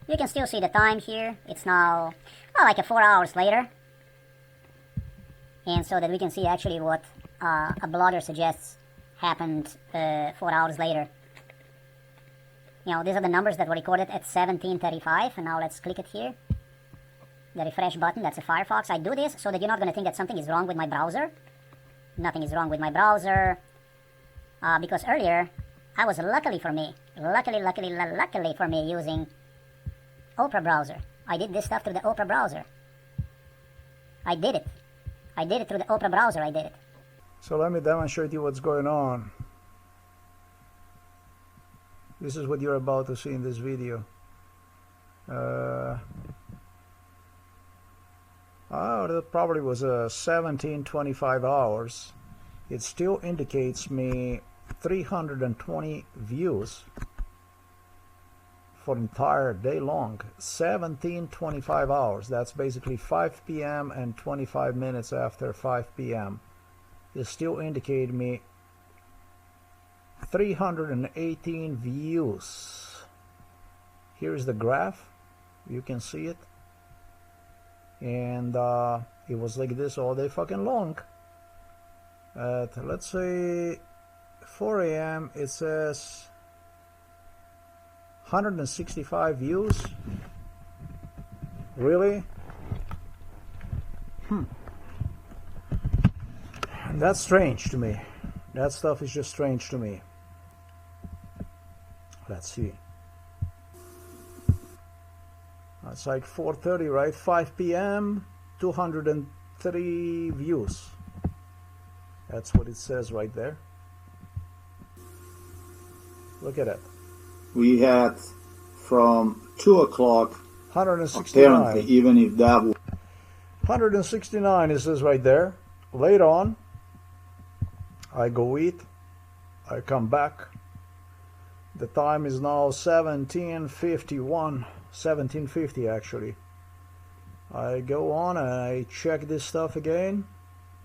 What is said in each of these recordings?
You can still see the time here. It's now like 4 hours later. And so that we can see actually what a blogger suggests happened 4 hours later. You know, these are the numbers that were recorded at 17:35, and now let's click it here. The refresh button, that's a Firefox. I do this so that you're not going to think that something is wrong with my browser. Nothing is wrong with my browser. Because earlier, I was luckily for me using Opera browser. I did this stuff through the Opera browser. I did it through the Opera browser, I did it. So let me demonstrate you what's going on. This is what you're about to see in this video. That probably was 17:25 hours. It still indicates me 320 views for entire day long. 17:25 hours. That's basically 5 p.m. and 25 minutes after 5 p.m. It still indicated me 318 views. Here's the graph. You can see it. And it was like this all day fucking long. At, let's say, 4 a.m. it says 165 views. Really? That's strange to me. That stuff is just strange to me. Let's see. It's like 4:30, right? 5 p.m. 203 views. That's what it says right there. Look at it. We had from 2 o'clock, 169. apparently, even if that was 169, it says right there. Later on, I go eat. I come back. The time is now 17:51. 17:50 actually. I go on and I check this stuff again,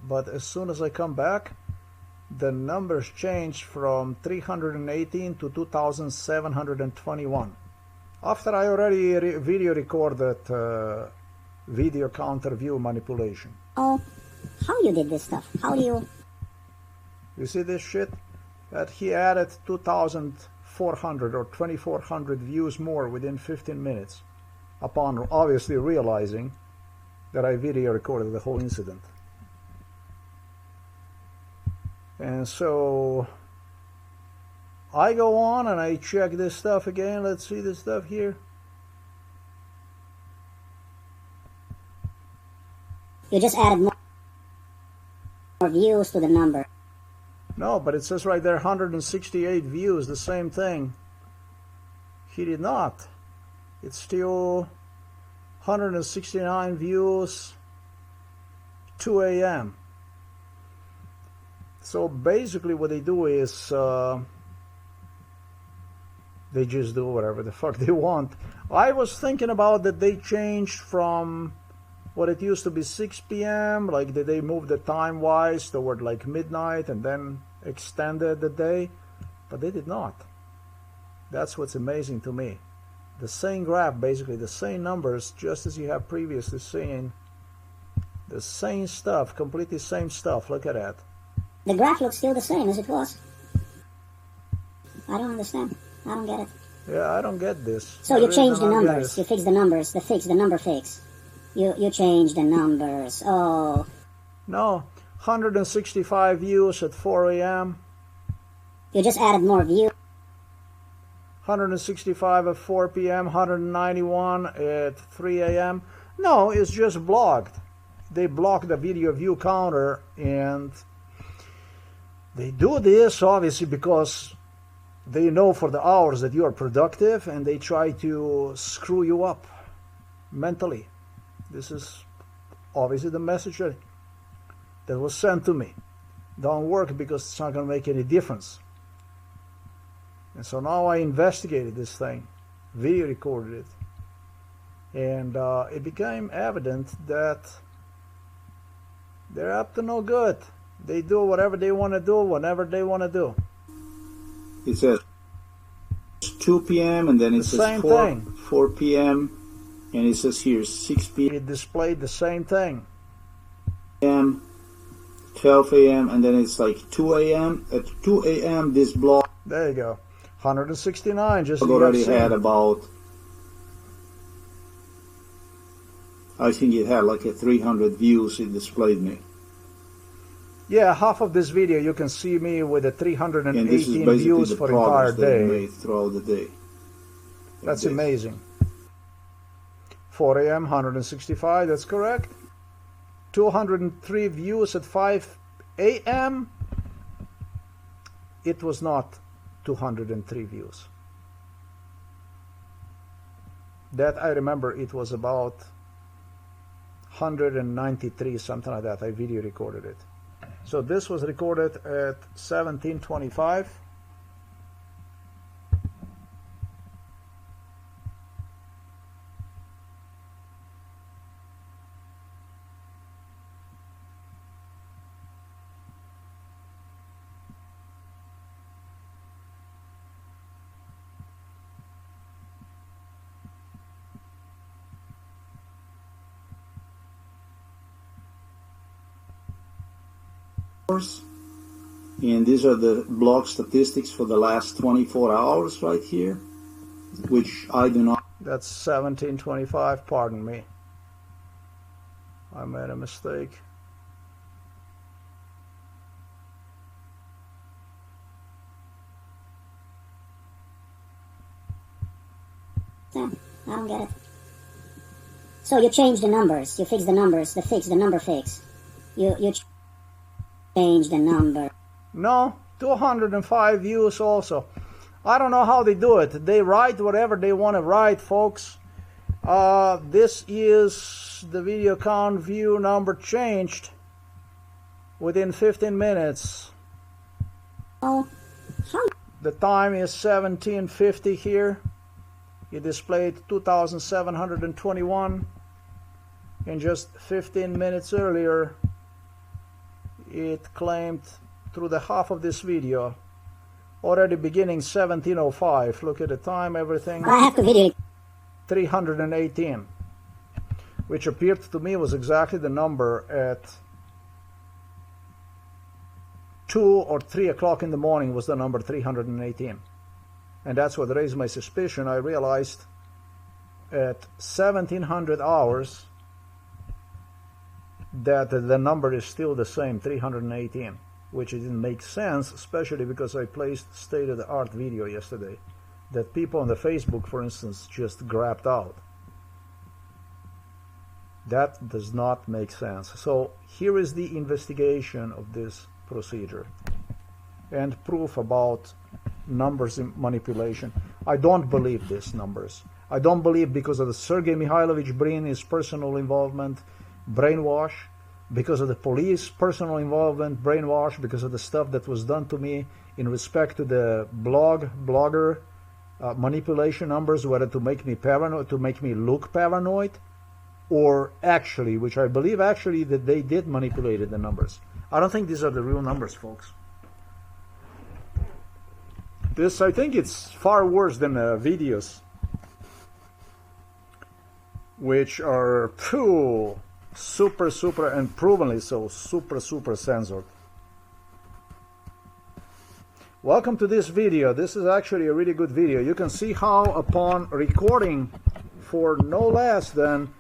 but as soon as I come back, the numbers change from 318 to 2,721. After I already video recorded video counter view manipulation. Oh, how you did this stuff? How do you... You see this shit? That he added 2,400 or 2,400 views more within 15 minutes, upon obviously realizing that I video recorded the whole incident. And so I go on and I check this stuff again. Let's see this stuff here. You just added more views to the number. No, but it says right there 168 views, the same thing. He did not. It's still 169 views, 2 a.m. So basically what they do is they just do whatever the fuck they want. I was thinking about that they changed from what it used to be 6 p.m. like did they move the time wise toward like midnight and then extended the day, but they did not. That's what's amazing to me. The same graph, basically the same numbers, just as you have previously seen. The same stuff, completely same stuff. Look at that. The graph looks still the same as it was. I don't understand. I don't get it. Yeah, I don't get this. So you changed the numbers. You fixed the numbers. The number fix. You changed the numbers. Oh. No, 165 views at 4 a.m. You just added more views. 165 at 4 p.m., 191 at 3 a.m. No, it's just blocked. They block the video view counter, and they do this obviously because they know for the hours that you are productive, and they try to screw you up mentally. This is obviously the message that was sent to me. Don't work because it's not going to make any difference. And so now I investigated this thing, video recorded it, and it became evident that they're up to no good. They do whatever they want to do, whenever they want to do. It says 2 p.m. and then it says 4 p.m. and it says here 6 It displayed the same thing. p.m., 12 a.m., and then it's like 2 a.m. At 2 a.m. this blog There you go. 169, just already you have had seen. about, I think it had like a 300 views it displayed me. Yeah, half of this video you can see me with a And this is 318 basically views the for entire progress that I day. made throughout the day. That's This. amazing. 4 a.m., 165, that's correct. 203 views at 5 a.m. It was not 203 views. That I remember it was about 193, something like that. I video recorded it. So this was recorded at 17:25. And these are the blog statistics for the last 24 hours right here, which I do not. That's 17:25. Pardon me. I made a mistake. I don't get it. So you change the numbers, you fix the numbers, the number fix. You change the number. No, 205 views also. I don't know how they do it. They write whatever they want to write, folks. This is the video count view number changed within 15 minutes. Oh, how? The time is 17:50 here. It displayed 2,721, and just 15 minutes earlier it claimed through the half of this video, already beginning 17:05. Look at the time, everything. I have to video 318, which appeared to me was exactly the number at 2 or 3 o'clock in the morning was the number 318. And that's what raised my suspicion. I realized at 1700 hours that the number is still the same, 318, which didn't make sense, especially because I placed state-of-the-art video yesterday that people on the Facebook, for instance, just grabbed out. That does not make sense. So here is the investigation of this procedure and proof about numbers manipulation. I don't believe these numbers. I don't believe because of the Sergei Mikhailovich Brin, his personal involvement, brainwash, because of the police personal involvement, brainwash, because of the stuff that was done to me in respect to the blogger manipulation numbers, whether to make me paranoid, to make me look paranoid, or actually, which I believe actually that they did manipulate the numbers. I don't think these are the real numbers, folks. This, I think it's far worse than videos, which are super, and provenly so, super censored. Welcome to this video. This is actually a really good video. You can see how upon recording for no less than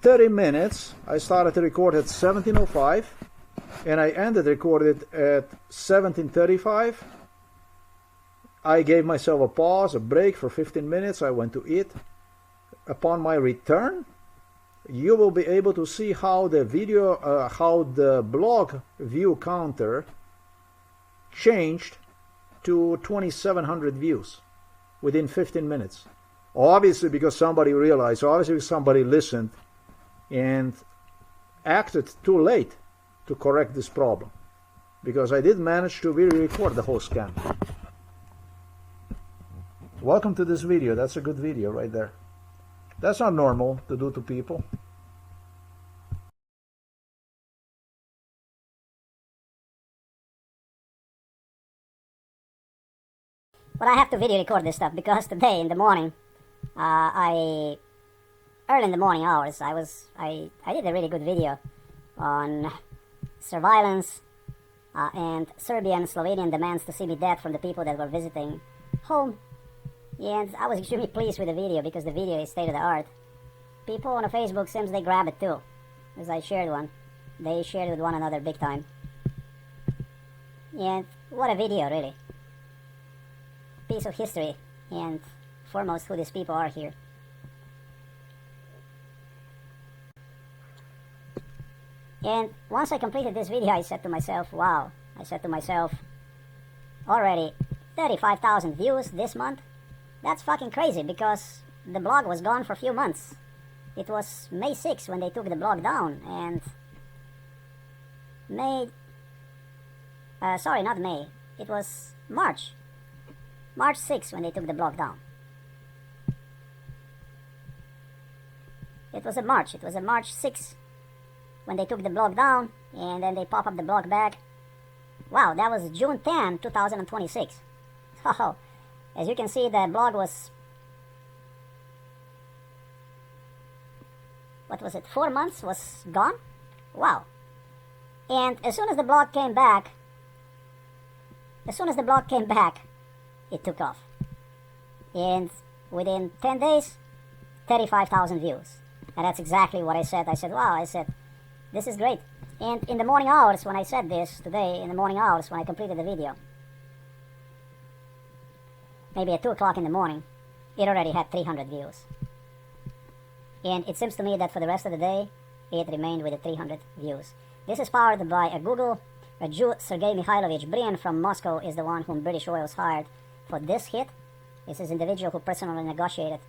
30 minutes, I started to record at 17:05 and I ended recorded at 17:35. I gave myself a pause, a break for 15 minutes. I went to eat. Upon my return, you will be able to see how the video, how the blog view counter changed to 2,700 views within 15 minutes. Obviously because somebody realized, obviously somebody listened and acted too late to correct this problem. Because I did manage to really record the whole scam. Welcome to this video. That's a good video right there. That's not normal to do to people. But I have to video record this stuff because today in the morning I early in the morning hours, I did a really good video on surveillance and Serbian Slovenian demands to see me dead from the people that were visiting home. And I was extremely pleased with the video because the video is state of the art. People on Facebook seems they grab it too. As I shared one, they shared with one another big time. And what a video, really. Piece of history, and foremost who these people are here. And once I completed this video, I said to myself, wow. I said to myself, already 35,000 views this month? That's fucking crazy, because the blog was gone for a few months. It was May 6th when they took the blog down, and sorry, not May. It was March 6th when they took the blog down. It was a March 6th when they took the blog down, and then they pop up the blog back. Wow, that was June 10, 2026. So, as you can see, the blog was, what was it, 4 months was gone? Wow. And as soon as the blog came back, it took off. And within 10 days, 35,000 views. And that's exactly what I said. I said, wow, I said, this is great. And in the morning hours when I said this today, in the morning hours when I completed the video, maybe at 2 o'clock in the morning, it already had 300 views. And it seems to me that for the rest of the day, it remained with the 300 views. This is powered by a Google. A Jew, Sergei Mikhailovich Brian from Moscow, is the one whom British Oils hired for this hit. This is an individual who personally negotiated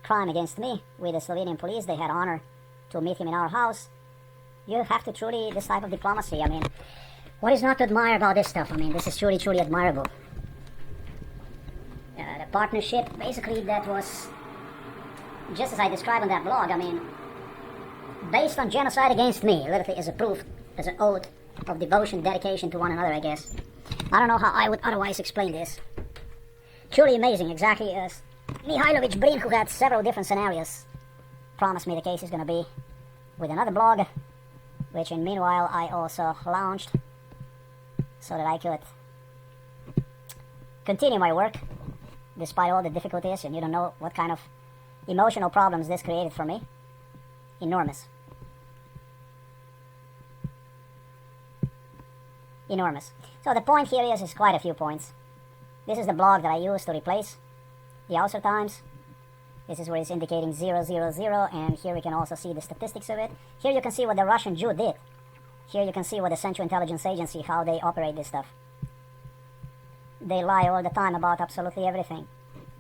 crime against me with the Slovenian police. They had honor to meet him in our house. You have to truly, this type of diplomacy, I mean, what is not to admire about this stuff? I mean, this is truly, truly admirable. The partnership, basically, that was, just as I described on that blog, I mean, based on genocide against me, literally as a proof, as an oath of devotion, dedication to one another, I guess. I don't know how I would otherwise explain this. Truly amazing, exactly as Mihailovich Brin, who had several different scenarios, promised me the case is going to be with another blog, which in meanwhile I also launched so that I could continue my work despite all the difficulties, and you don't know what kind of emotional problems this created for me. Enormous. Enormous. So the point here is quite a few points. This is the blog that I use to replace the Ulster Times. This is where it's indicating 000, and here we can also see the statistics of it. Here you can see what the Russian Jew did. Here you can see what the Central Intelligence Agency, how they operate this stuff. They lie all the time about absolutely everything.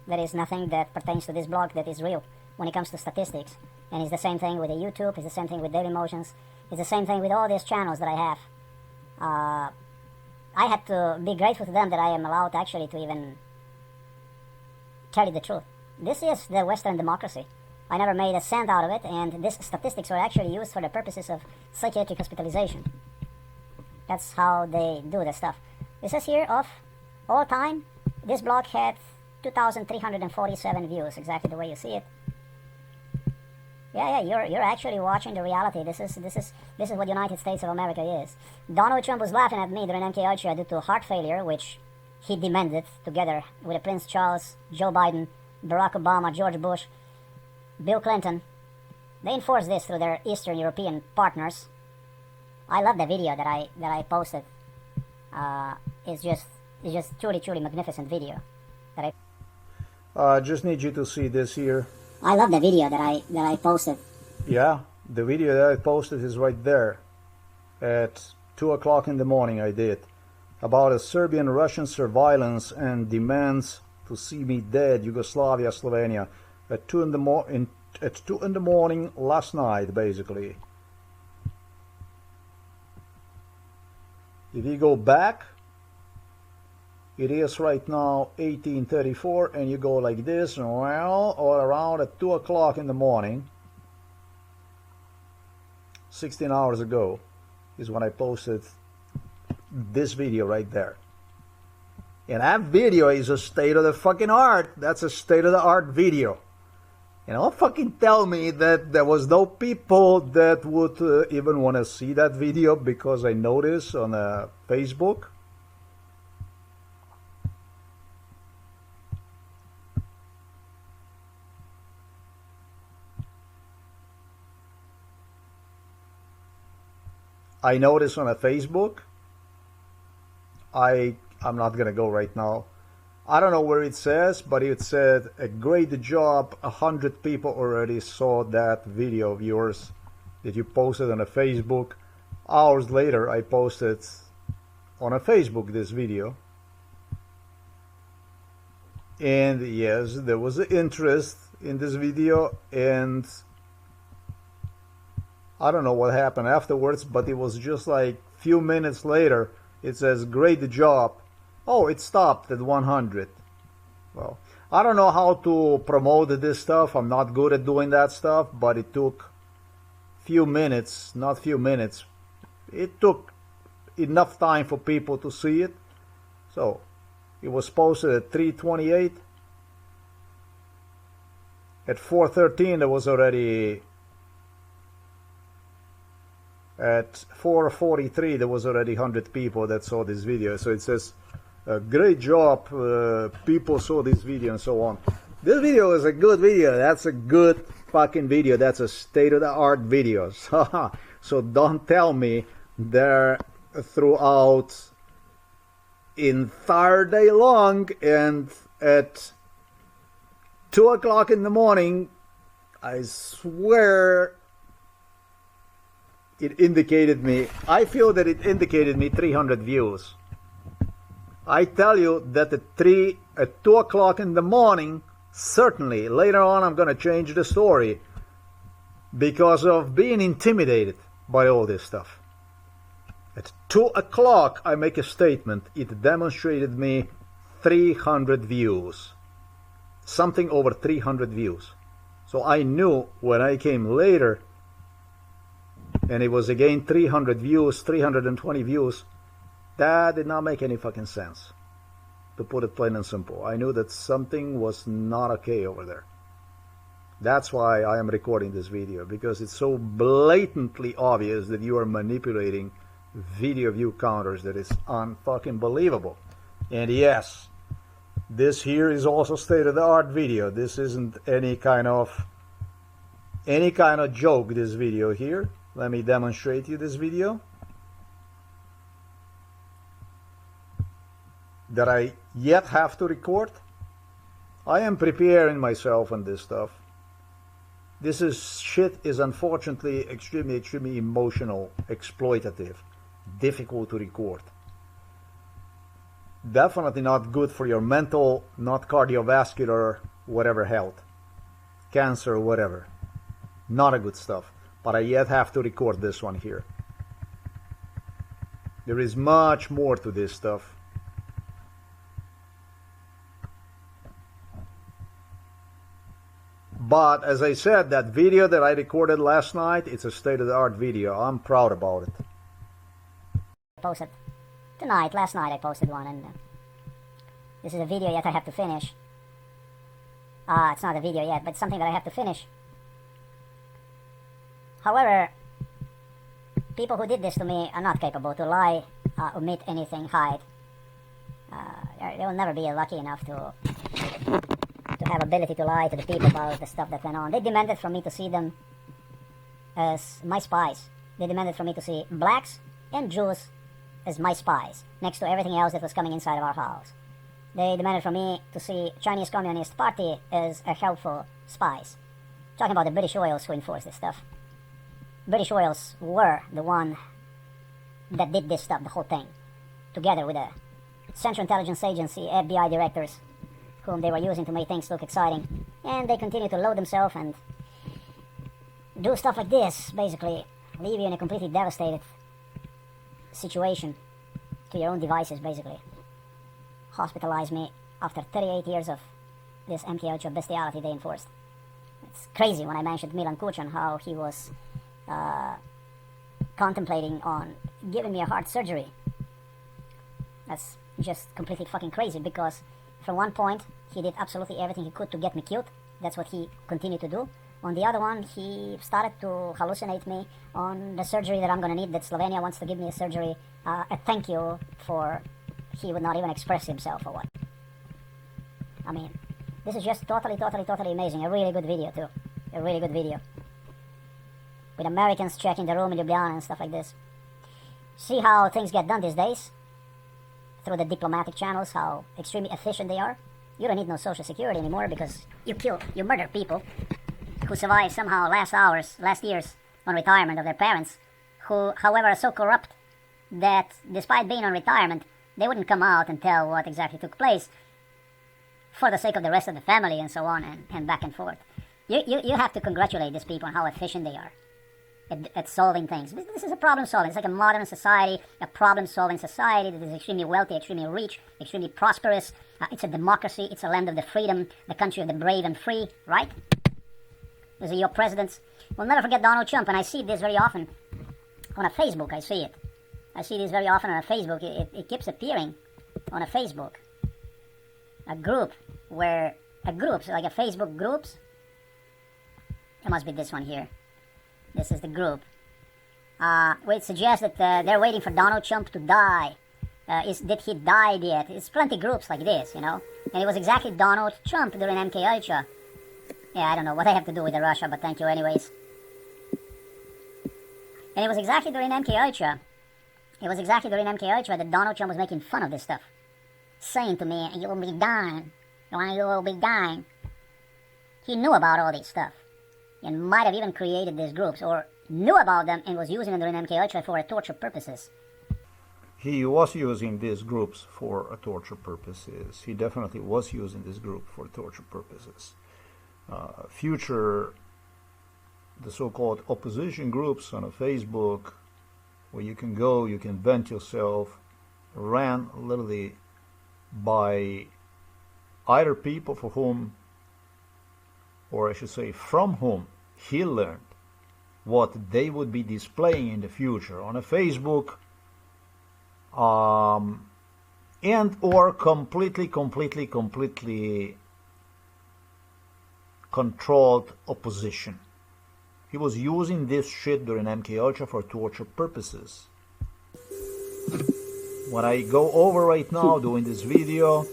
There is nothing that pertains to this blog that is real when it comes to statistics. And it's the same thing with the YouTube, it's the same thing with Daily Motions, it's the same thing with all these channels that I have. I had to be grateful to them that I am allowed actually to even tell you the truth. This is the Western democracy. I never made a cent out of it, and these statistics were actually used for the purposes of psychiatric hospitalization. That's how they do the stuff. This is here of all time. This blog had 2,347 views, exactly the way you see it. Yeah, you're actually watching the reality. This is what United States of America is. Donald Trump was laughing at me during MK Ultra due to heart failure, which he demanded together with Prince Charles, Joe Biden, Barack Obama, George Bush, Bill Clinton. They enforced this through their Eastern European partners. I love the video that I posted. It's just truly magnificent video. Just need you to see this here. I love the video that I posted. Yeah, the video that I posted is right there. At 2 o'clock in the morning I did. About a Serbian-Russian surveillance and demands to see me dead, Yugoslavia, Slovenia. At 2 in the morning last night, basically. If you go back, it is right now 1834, and you go like this, well, or around at 2 o'clock in the morning, 16 hours ago, is when I posted this video right there. And that video is a state of the fucking art. That's a state of the art video. You know, fucking tell me that there was no people that would even want to see that video because I noticed on Facebook. I noticed on a Facebook. I'm not gonna go right now. I don't know where it says, but it said a great job. 100 people already saw that video of yours that you posted on a Facebook. Hours later, I posted on a Facebook this video. And yes, there was interest in this video, and I don't know what happened afterwards, but it was just like few minutes later, it says great job. Oh, it stopped at 100. Well, I don't know how to promote this stuff. I'm not good at doing that stuff, but it took few minutes, not few minutes. It took enough time for people to see it. So, it was posted at 3:28. At 4:13 there was already, at 4:43 there was already 100 people that saw this video. So it says, great job, people saw this video and so on. This video is a good video. That's a good fucking video. That's a state-of-the-art video. So don't tell me there throughout entire day long and at 2 o'clock in the morning, I swear it indicated me, I feel that it indicated me 300 views. I tell you that at 2 o'clock in the morning, certainly, later on I'm going to change the story because of being intimidated by all this stuff. At 2 o'clock I make a statement, it demonstrated me 300 views. Something over 300 views. So I knew when I came later, and it was again 300 views, 320 views, that did not make any fucking sense, to put it plain and simple. I knew that something was not okay over there. That's why I am recording this video, because it's so blatantly obvious that you are manipulating video view counters that is unfucking believable. And yes, this here is also state-of-the-art video. This isn't any kind of joke, this video here. Let me demonstrate you this video that I yet have to record. I am preparing myself on this stuff. This shit is unfortunately extremely emotional, exploitative, difficult to record. Definitely not good for your mental, not cardiovascular, whatever health, cancer, whatever. Not a good stuff. But I yet have to record this one here. There is much more to this stuff. But as I said, that video that I recorded last night, it's a state-of-the-art video. I'm proud about it. Posted tonight, last night I posted one, and this is a video yet I have to finish. It's not a video yet, but it's something that I have to finish. However, people who did this to me are not capable to lie, omit anything, hide. They will never be lucky enough to have ability to lie to the people about the stuff that went on. They demanded from me to see them as my spies. They demanded from me to see blacks and Jews as my spies, next to everything else that was coming inside of our house. They demanded from me to see Chinese Communist Party as a helpful spies. Talking about the British oils who enforced this stuff. British oils were the one that did this stuff, the whole thing, together with the Central Intelligence Agency, FBI directors, whom they were using to make things look exciting. And they continue to load themselves and do stuff like this, basically leave you in a completely devastated situation to your own devices, basically. Hospitalize me after 38 years of this MKH bestiality they enforced. It's crazy when I mentioned Milan Kuchan, how he was contemplating on giving me a heart surgery. That's just completely fucking crazy, because from one point he did absolutely everything he could to get me killed, That's what he continued to do. On the other one, he started to hallucinate me on the surgery that I'm going to need, that Slovenia wants to give me a surgery, a thank you for, he would not even express himself or what. I mean, this is just totally amazing. A really good video too. A really good video. With Americans checking the room in Ljubljana and stuff like this. See how things get done these days? Through the diplomatic channels, how extremely efficient they are. You don't need no social security anymore because you murder people who survived somehow last years on retirement of their parents, who, however, are so corrupt that despite being on retirement, they wouldn't come out and tell what exactly took place for the sake of the rest of the family and so on and back and forth. You have to congratulate these people on how efficient they are at solving things. This is a problem solving. It's like a modern society, a problem solving society that is extremely wealthy, extremely rich, extremely prosperous. It's a democracy. It's a land of the freedom, the country of the brave and free, right? These are your presidents. We'll never forget Donald Trump, and I see this very often on a Facebook. I see it. I see this very often on a Facebook. It keeps appearing on a Facebook. A group where so like a Facebook groups. It must be this one here. This is the group. Where it suggests that they're waiting for Donald Trump to die. Did he die yet? It's plenty groups like this, you know. And it was exactly Donald Trump during MK Ultra. Yeah, I don't know what I have to do with Russia, but thank you anyways. And it was exactly during MK Ultra. It was exactly during MK Ultra that Donald Trump was making fun of this stuff. Saying to me, you will be dying. You will be dying. He knew about all this stuff. And might have even created these groups, or knew about them and was using them during MK Ultra for torture purposes. He was using these groups for torture purposes. He definitely was using this group for torture purposes. The so-called opposition groups on a Facebook, where you can go, you can vent yourself, ran literally by either people for whom, or I should say from whom, he learned what they would be displaying in the future on a Facebook, and or completely controlled opposition. He was using this shit during MK Ultra for torture purposes. When I go over right now doing this video,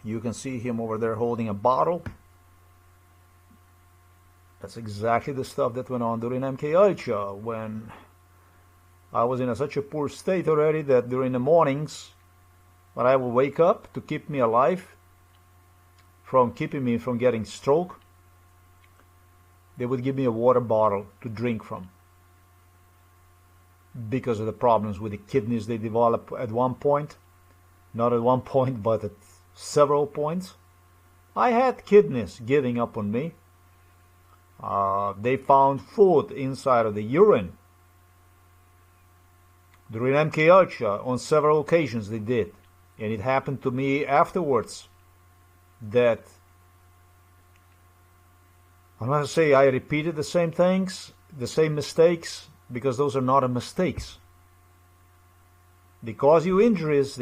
you can see him over there holding a bottle. That's exactly the stuff that went on during MK Ultra, when I was in such a poor state already that during the mornings, when I would wake up to keep me alive, keeping me from getting stroke, they would give me a water bottle to drink from, because of the problems with the kidneys they developed at one point. Not at one point, but at several points. I had kidneys giving up on me. They found food inside of the urine. During MK Ultra, on several occasions they did. And it happened to me afterwards that, I'm not going to say I repeated the same things, the same mistakes, because those are not mistakes. They cause you injuries,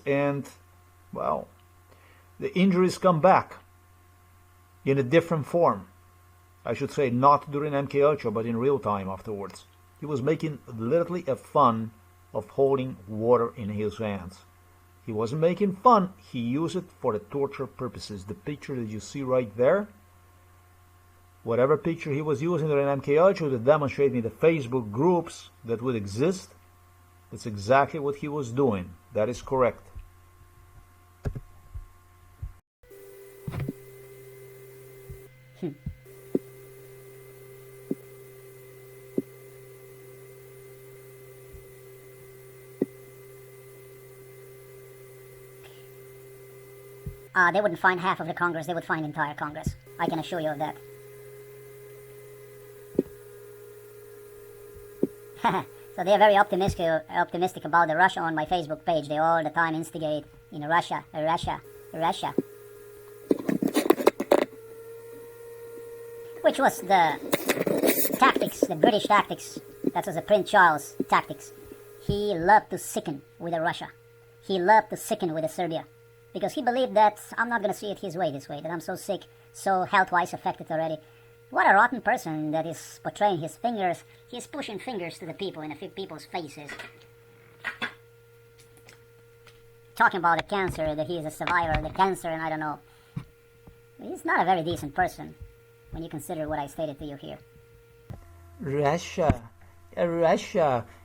and, well, the injuries come back in a different form. I should say not during MK Ultra, but in real time afterwards. He was making literally a fun of holding water in his hands. He wasn't making fun, he used it for the torture purposes. The picture that you see right there, whatever picture he was using during MK Ultra to demonstrate me the Facebook groups that would exist, it's exactly what he was doing. That is correct. They wouldn't find half of the Congress, they would find the entire Congress. I can assure you of that. So they are very optimistic about the Russia on my Facebook page. They all the time instigate, Russia. Which was the tactics, the British tactics. That was the Prince Charles tactics. He loved to sicken with Russia. He loved to sicken with Serbia. because he believed that I'm not going to see it his way, this way, that I'm so sick, so health-wise affected already. What a rotten person that is portraying his fingers. He's pushing fingers to the people in people's faces. Talking about the cancer, that he is a survivor of the cancer, and I don't know. He's not a very decent person when you consider what I stated to you here. Russia.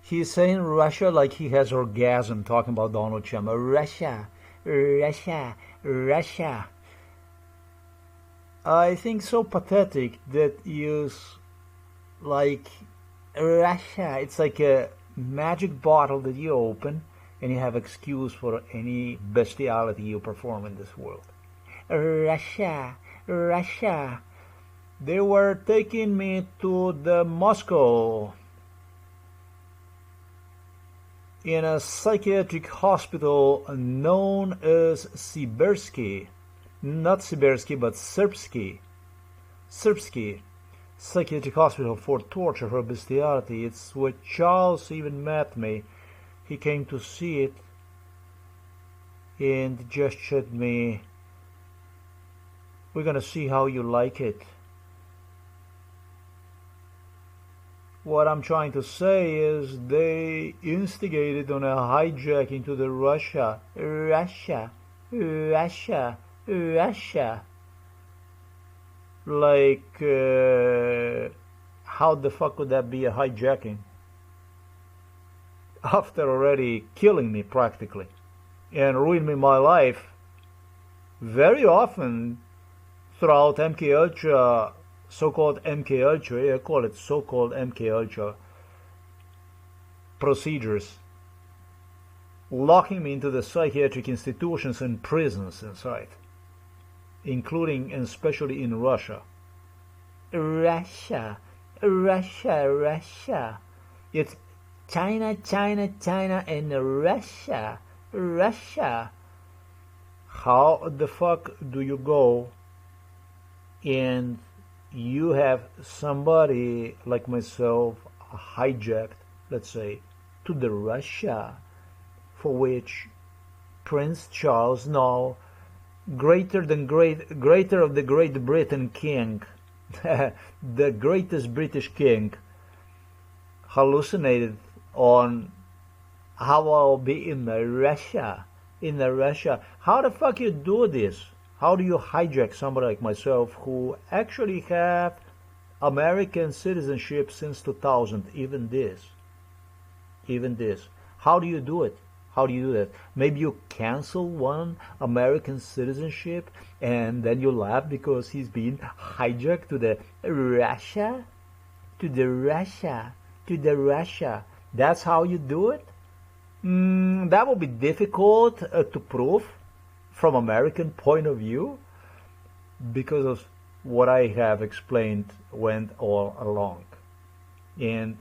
He's saying Russia like he has orgasm talking about Donald Trump. Russia. I think so pathetic that use like Russia. It's like a magic bottle that you open and you have excuse for any bestiality you perform in this world. Russia. They were taking me to the Moscow in a psychiatric hospital known as Sibersky. Not Sibersky, but Serbsky. Psychiatric hospital for torture, for bestiality. It's where Charles even met me. He came to see it and gestured me, "We're gonna see how you like it." What I'm trying to say is they instigated on a hijacking to the Russia. Like, how the fuck would that be a hijacking? After already killing me practically and ruining me my life very often throughout MK Ultra, so-called MK Ultra, I call it so-called MK Ultra procedures, locking me into the psychiatric institutions and prisons inside, including and especially in Russia. Russia. It's China, and Russia. How the fuck do you go and you have somebody like myself hijacked, let's say, to the Russia, for which Prince Charles, now greater of the Great Britain king, the greatest British king, hallucinated on how I'll be in Russia. How the fuck you do this? How do you hijack somebody like myself who actually have American citizenship since 2000? Even this. How do you do it? How do you do that? Maybe you cancel one American citizenship and then you laugh because he's being hijacked to the Russia. That's how you do it? That will be difficult to prove from American point of view, because of what I have explained went all along. And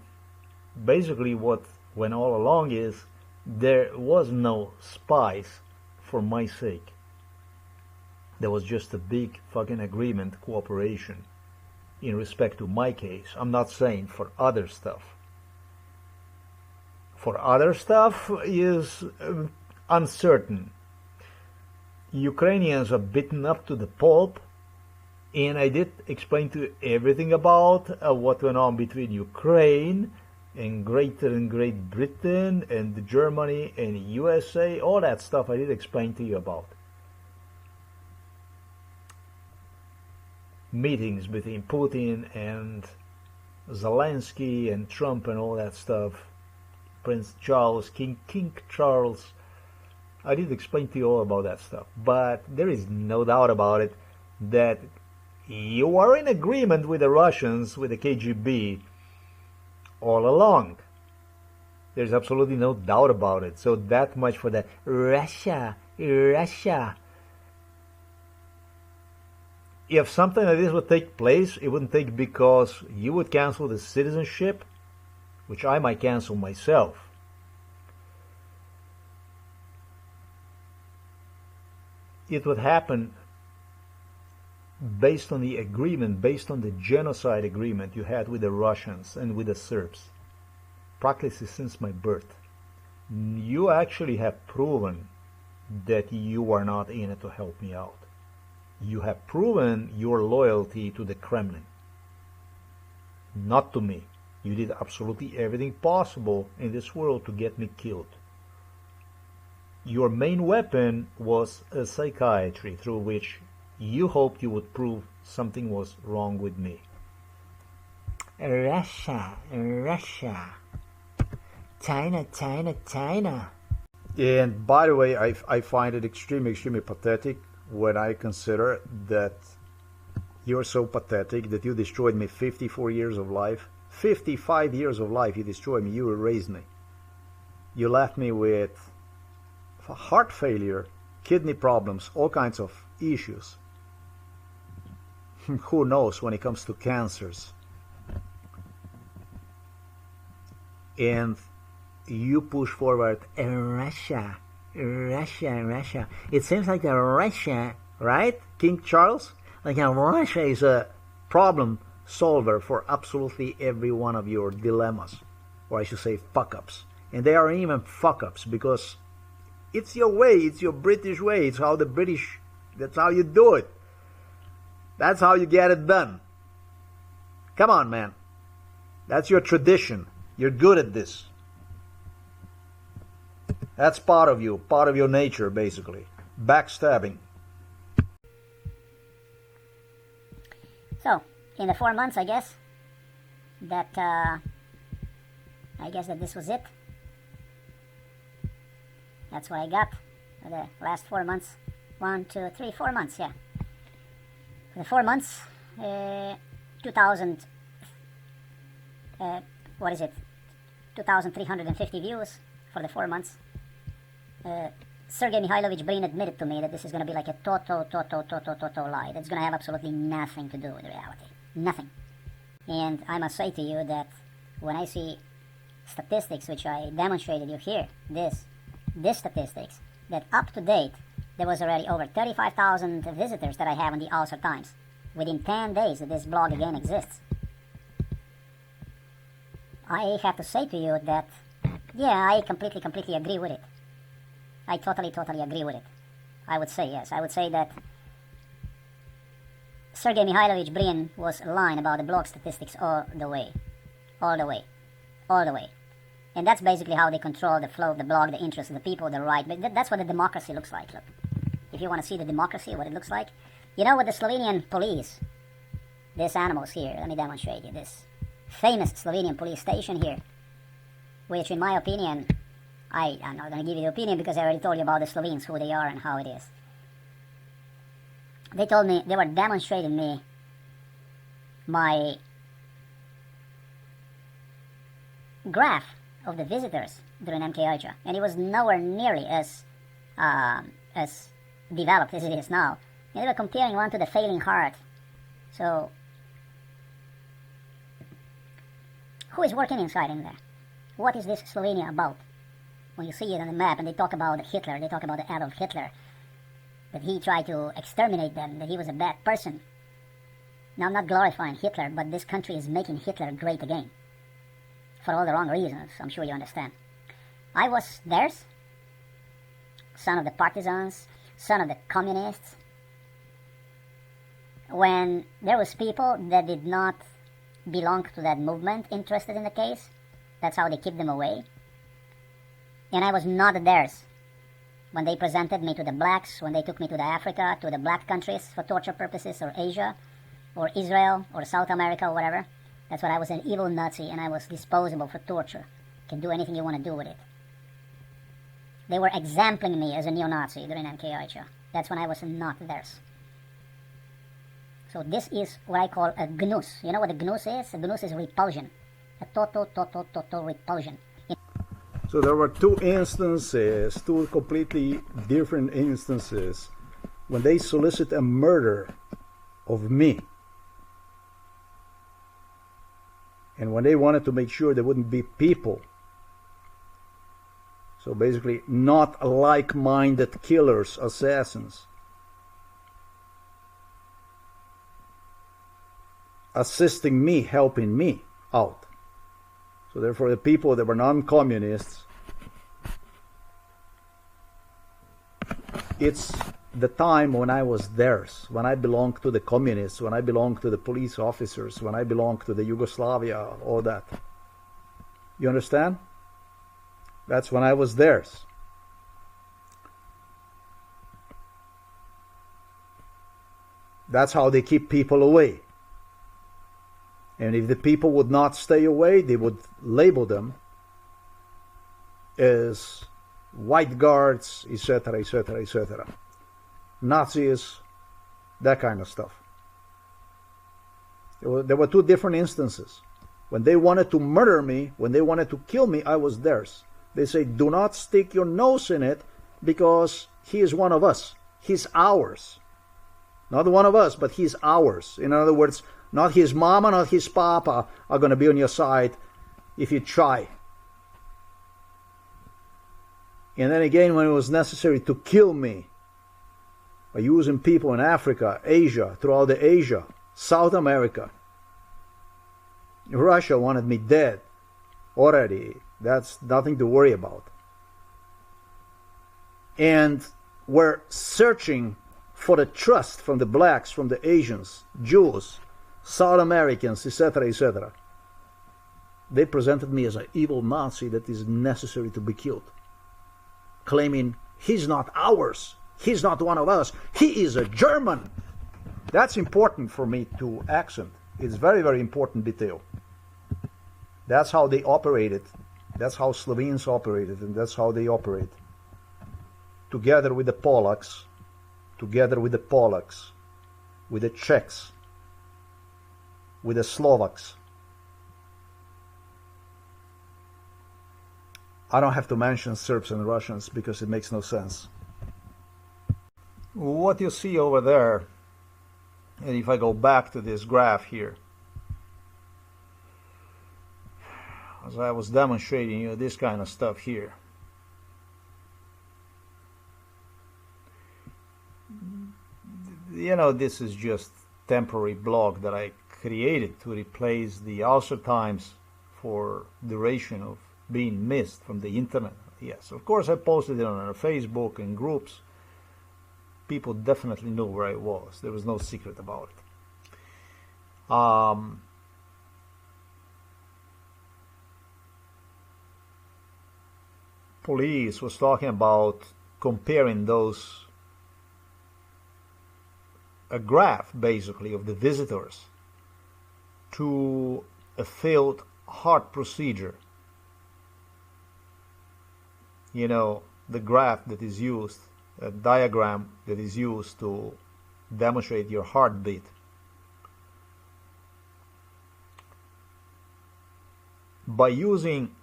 basically what went all along is there was no spies for my sake. There was just a big fucking agreement, cooperation in respect to my case. I'm not saying for other stuff. For other stuff is uncertain. Ukrainians are beaten up to the pulp, and I did explain to you everything about what went on between Ukraine and Great Britain and Germany and USA. All that stuff I did explain to you about. Meetings between Putin and Zelensky and Trump and all that stuff. Prince Charles, King Charles. I did explain to you all about that stuff. But there is no doubt about it that you are in agreement with the Russians, with the KGB, all along. There's absolutely no doubt about it. So that much for that. Russia. If something like this would take place, it wouldn't take because you would cancel the citizenship, which I might cancel myself. It would happen based on the agreement, based on the genocide agreement you had with the Russians and with the Serbs. Practically since my birth. You actually have proven that you are not in it to help me out. You have proven your loyalty to the Kremlin, not to me. You did absolutely everything possible in this world to get me killed. Your main weapon was a psychiatry through which you hoped you would prove something was wrong with me. Russia, Russia. China, China, China. And by the way, I find it extremely, extremely pathetic when I consider that you're so pathetic that you destroyed me 54 years of life. 55 years of life you destroyed me, you erased me. You left me with heart failure, kidney problems, all kinds of issues. Who knows when it comes to cancers. And you push forward Russia, Russia, Russia. It seems like a Russia, right, King Charles? Like a Russia is a problem solver for absolutely every one of your dilemmas, or I should say fuck-ups. And they are even fuck-ups because it's your way, it's your British way, it's how the British, that's how you do it. That's how you get it done. Come on, man. That's your tradition. You're good at this. That's part of you, part of your nature, basically. Backstabbing. So, in the 4 months, I guess that this was it. That's what I got for the last 4 months. 1, 2, 3, 4 months, yeah. For the 4 months, 2,350 views for the 4 months. Sergei Mikhailovich Brin admitted to me that this is going to be like a total lie. That's going to have absolutely nothing to do with reality. Nothing. And I must say to you that when I see statistics, which I demonstrated you here, this statistics, that up to date, there was already over 35,000 visitors that I have in the Ulster Times within 10 days that this blog again exists. I have to say to you that, yeah, I completely agree with it. I totally agree with it. I would say, yes. I would say that Sergei Mikhailovich Brin was lying about the blog statistics all the way. And that's basically how they control the flow of the blog, the interest of the people, the right. But that's what the democracy looks like, look. If you want to see the democracy, what it looks like. You know what the Slovenian police, these animals here, let me demonstrate you this famous Slovenian police station here, which in my opinion, I'm not going to give you the opinion because I already told you about the Slovenes, who they are and how it is. They told me, they were demonstrating me my graph of the visitors during MKUltra, and it was nowhere nearly as developed as it is now. And they were comparing one to the failing heart. So, who is working inside in there? What is this Slovenia about? When you see it on the map and they talk about Hitler, they talk about Adolf Hitler, that he tried to exterminate them, that he was a bad person. Now, I'm not glorifying Hitler, but this country is making Hitler great again. For all the wrong reasons, I'm sure you understand. I was theirs, son of the partisans, son of the communists, when there was people that did not belong to that movement interested in the case. That's how they keep them away. And I was not theirs when they presented me to the blacks, when they took me to the Africa, to the black countries for torture purposes, or Asia, or Israel, or South America, or whatever. That's when I was an evil Nazi and I was disposable for torture. You can do anything you want to do with it. They were exempling me as a neo-Nazi during MKUltra. That's when I was not theirs. So this is what I call a gnus. You know what a gnus is? A gnus is repulsion. A total repulsion. So there were two instances, two completely different instances, when they solicit a murder of me. And when they wanted to make sure there wouldn't be people. So basically, not like-minded killers, assassins. Assisting me, helping me out. So therefore, the people that were non-communists it's the time when I was theirs, when I belonged to the communists, when I belonged to the police officers, when I belonged to the Yugoslavia, all that. You understand? That's when I was theirs. That's how they keep people away. And if the people would not stay away, they would label them as white guards, etc., etc., etc. Nazis, that kind of stuff. There were two different instances. When they wanted to murder me, when they wanted to kill me, I was theirs. They say, do not stick your nose in it because he is one of us. He's ours. Not one of us, but he's ours. In other words, not his mama, not his papa are going to be on your side if you try. And then again, when it was necessary to kill me by using people in Africa, Asia, throughout the Asia, South America, Russia wanted me dead already. That's nothing to worry about. And we're searching for the trust from the blacks, from the Asians, Jews, South Americans, etc., etc. They presented me as an evil Nazi that is necessary to be killed, claiming he's not ours, he's not one of us, he is a German. That's important for me to accent. It's very, very important detail. That's how they operated. That's how Slovenes operated, and that's how they operate. Together with the Polacks, with the Czechs, with the Slovaks. I don't have to mention Serbs and Russians because it makes no sense. What you see over there, and if I go back to this graph here, as I was demonstrating you this kind of stuff here. You know, this is just temporary blog that I created to replace the Ulster Times for duration of being missed from the internet. Yes, of course I posted it on Facebook and groups. People definitely knew where I was. There was no secret about it. Police was talking about comparing those, a graph basically of the visitors to a failed heart procedure. You know, the graph that is used, a diagram that is used to demonstrate your heartbeat. By using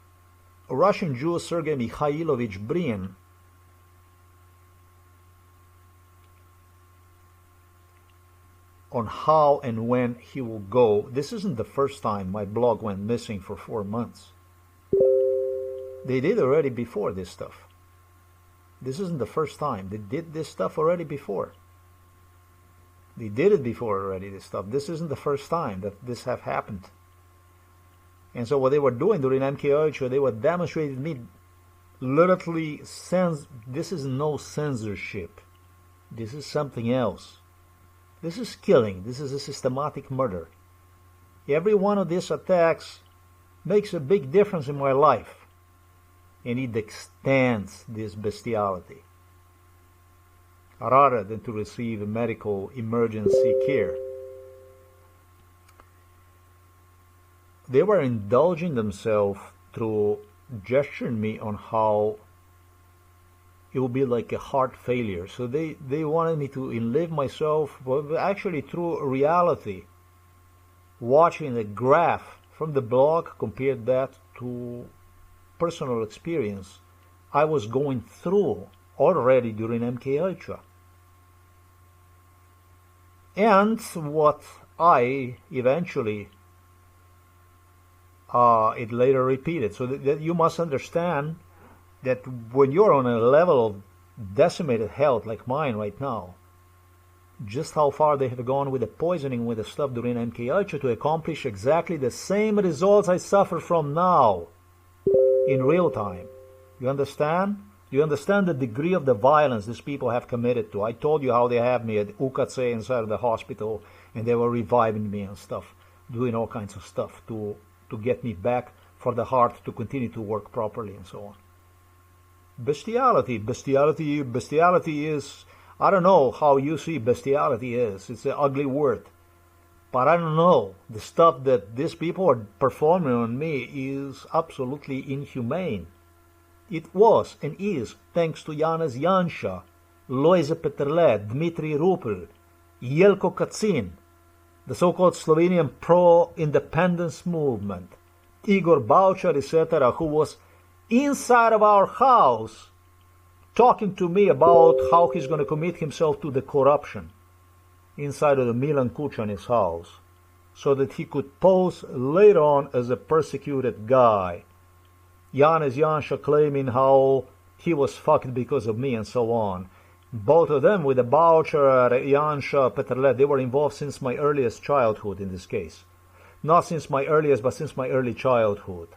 Russian Jew Sergei Mikhailovich Brin on how and when he will go. This isn't the first time my blog went missing for 4 months. They did already before this stuff. This isn't the first time. They did this stuff already before. They did it before already, this stuff. This isn't the first time that this have happened. And so what they were doing during MKUltra, they were demonstrating me literally, this is no censorship. This is something else. This is killing. This is a systematic murder. Every one of these attacks makes a big difference in my life. And it extends this bestiality rather than to receive medical emergency care. They were indulging themselves through gesturing me on how it would be like a heart failure. So they wanted me to enlive myself, well, actually through reality, watching the graph from the blog, compared that to personal experience I was going through already during MKUltra. And what I eventually it later repeated. So that you must understand that when you're on a level of decimated health like mine right now, just how far they have gone with the poisoning with the stuff during MKUltra to accomplish exactly the same results I suffer from now in real time. You understand? Do you understand the degree of the violence these people have committed to? I told you how they have me at UKC inside of the hospital, and they were reviving me and stuff, doing all kinds of stuff to get me back for the heart to continue to work properly and so on. Bestiality is, I don't know how you see bestiality is. It's an ugly word. But I don't know. The stuff that these people are performing on me is absolutely inhumane. It was and is thanks to Janez Janša, Lojze Peterle, Dmitry Rupel, Jelko Kacin, the so-called Slovenian pro-independence movement, Igor Bavčar, etc., who was inside of our house talking to me about how he's going to commit himself to the corruption inside of the Milan Kučan's house so that he could pose later on as a persecuted guy. Janez Janša claiming how he was fucked because of me and so on. Both of them, with the Bavčar, Janša, Peterle, they were involved since my earliest childhood in this case. Not since my earliest, but since my early childhood.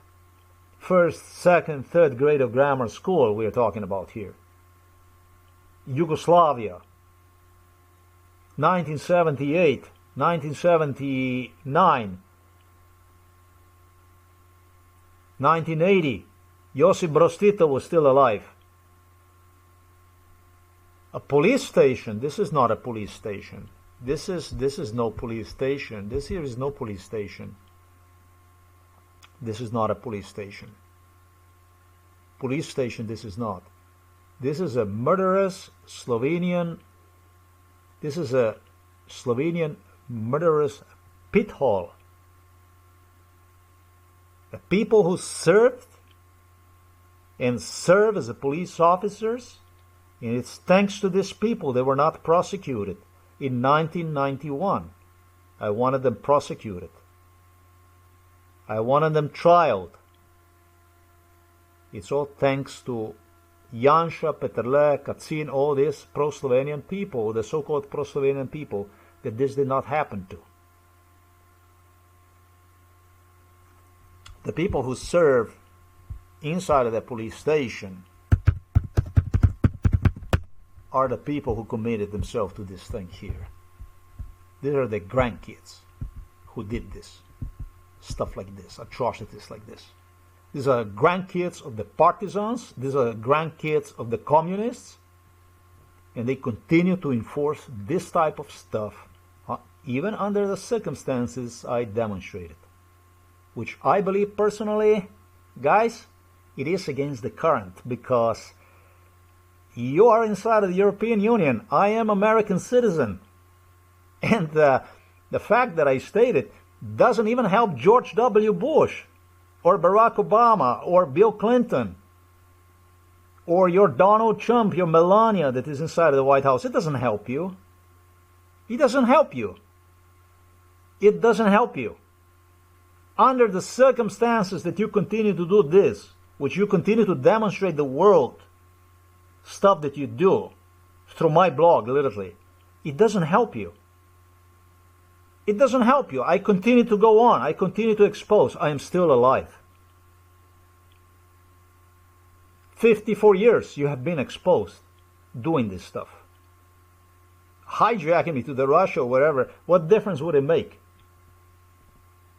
First, second, third grade of grammar school we are talking about here. Yugoslavia. 1978, 1979, 1980, Josip Broz Tito was still alive. A police station, this is not a police station. This is no police station. This here is no police station. This is not a police station. Police station, this is not. This is a murderous Slovenian, this is a Slovenian murderous pit hole. The people who served and serve as police officers, and it's thanks to these people they were not prosecuted in 1991. I wanted them prosecuted. I wanted them trialed. It's all thanks to Janša, Peterle, Kacin, all these pro-Slovenian people, the so-called pro-Slovenian people, that this did not happen to. The people who serve inside of the police station are the people who committed themselves to this thing here. These are the grandkids who did this. Stuff like this, atrocities like this. These are grandkids of the partisans, these are grandkids of the communists, and they continue to enforce this type of stuff, even under the circumstances I demonstrated. Which I believe personally, guys, it is against the current, because you are inside of the European Union, I am American citizen, and the fact that I stated doesn't even help George W. Bush, or Barack Obama, or Bill Clinton, or your Donald Trump, your Melania that is inside of the White House. It doesn't help you. It doesn't help you. It doesn't help you. Under the circumstances that you continue to do this, which you continue to demonstrate the world, stuff that you do, through my blog, literally, it doesn't help you. It doesn't help you. I continue to go on. I continue to expose. I am still alive. 54 years you have been exposed doing this stuff. Hijacking me to the Russia or wherever. What difference would it make?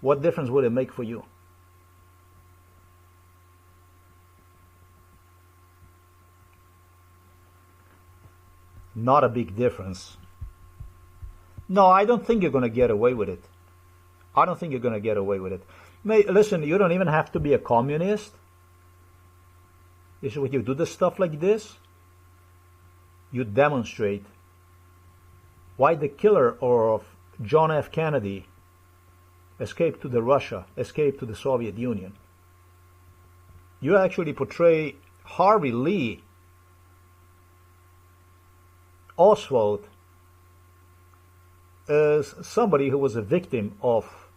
What difference would it make for you? Not a big difference. No, I don't think you're going to get away with it. I don't think you're going to get away with it. Listen, you don't even have to be a communist. When you do the stuff like this, you demonstrate why the killer of John F. Kennedy escaped to Russia, escaped to the Soviet Union. You actually portray Harvey Lee Oswald as somebody who was a victim of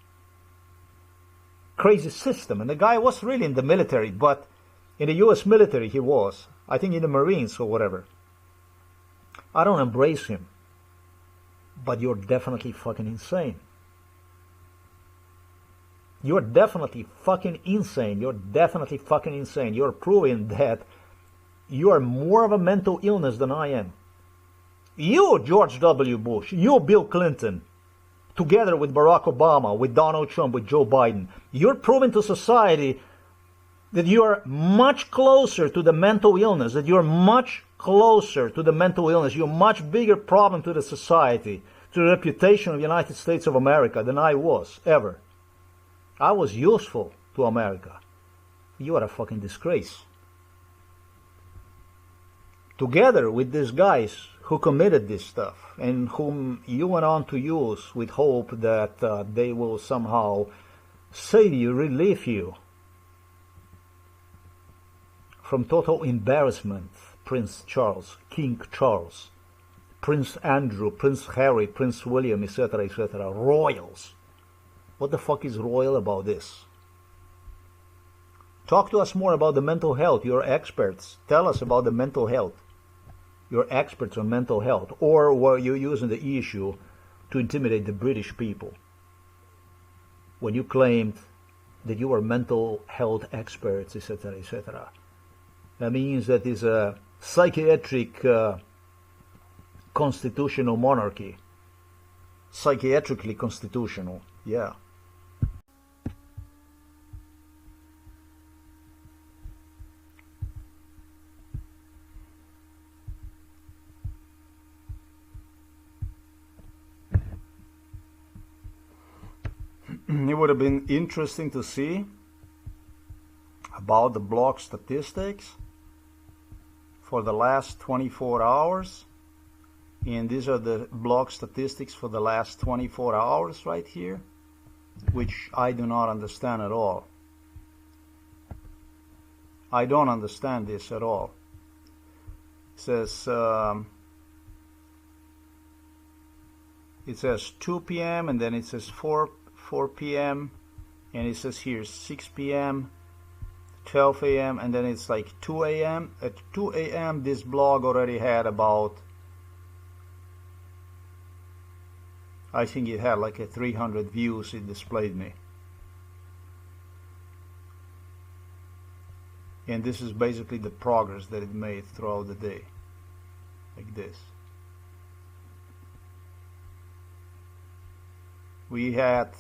crazy system. And the guy was really in the military, but in the US military he was. I think in the Marines or whatever. I don't embrace him. But you're definitely fucking insane. You're definitely fucking insane. You're definitely fucking insane. You're proving that you are more of a mental illness than I am. You, George W. Bush, you, Bill Clinton, together with Barack Obama, with Donald Trump, with Joe Biden, you're proving to society that you are much closer to the mental illness, that you're much closer to the mental illness, you're a much bigger problem to the society, to the reputation of the United States of America than I was, ever. I was useful to America. You are a fucking disgrace. Together with these guys who committed this stuff and whom you went on to use with hope that they will somehow save you, relieve you from total embarrassment. Prince Charles, King Charles, Prince Andrew, Prince Harry, Prince William, etc., etc., royals. What the fuck is royal about this? Talk to us more about the mental health. You're experts. Tell us about the mental health. You're experts on mental health. Or were you using the issue to intimidate the British people when you claimed that you were mental health experts, etc., etc.? That means that is a psychiatric constitutional monarchy. Psychiatrically constitutional, yeah. It would have been interesting to see about the blog statistics for the last 24 hours. And these are the blog statistics for the last 24 hours right here, which I do not understand at all. I don't understand this at all. It says 2 p.m. and then it says 4 p.m. and it says here 6 p.m. 12 a.m. and then it's like 2 a.m. At 2 a.m. this blog already had about, I think it had like a 300 views it displayed me. And this is basically the progress that it made throughout the day, like this. We had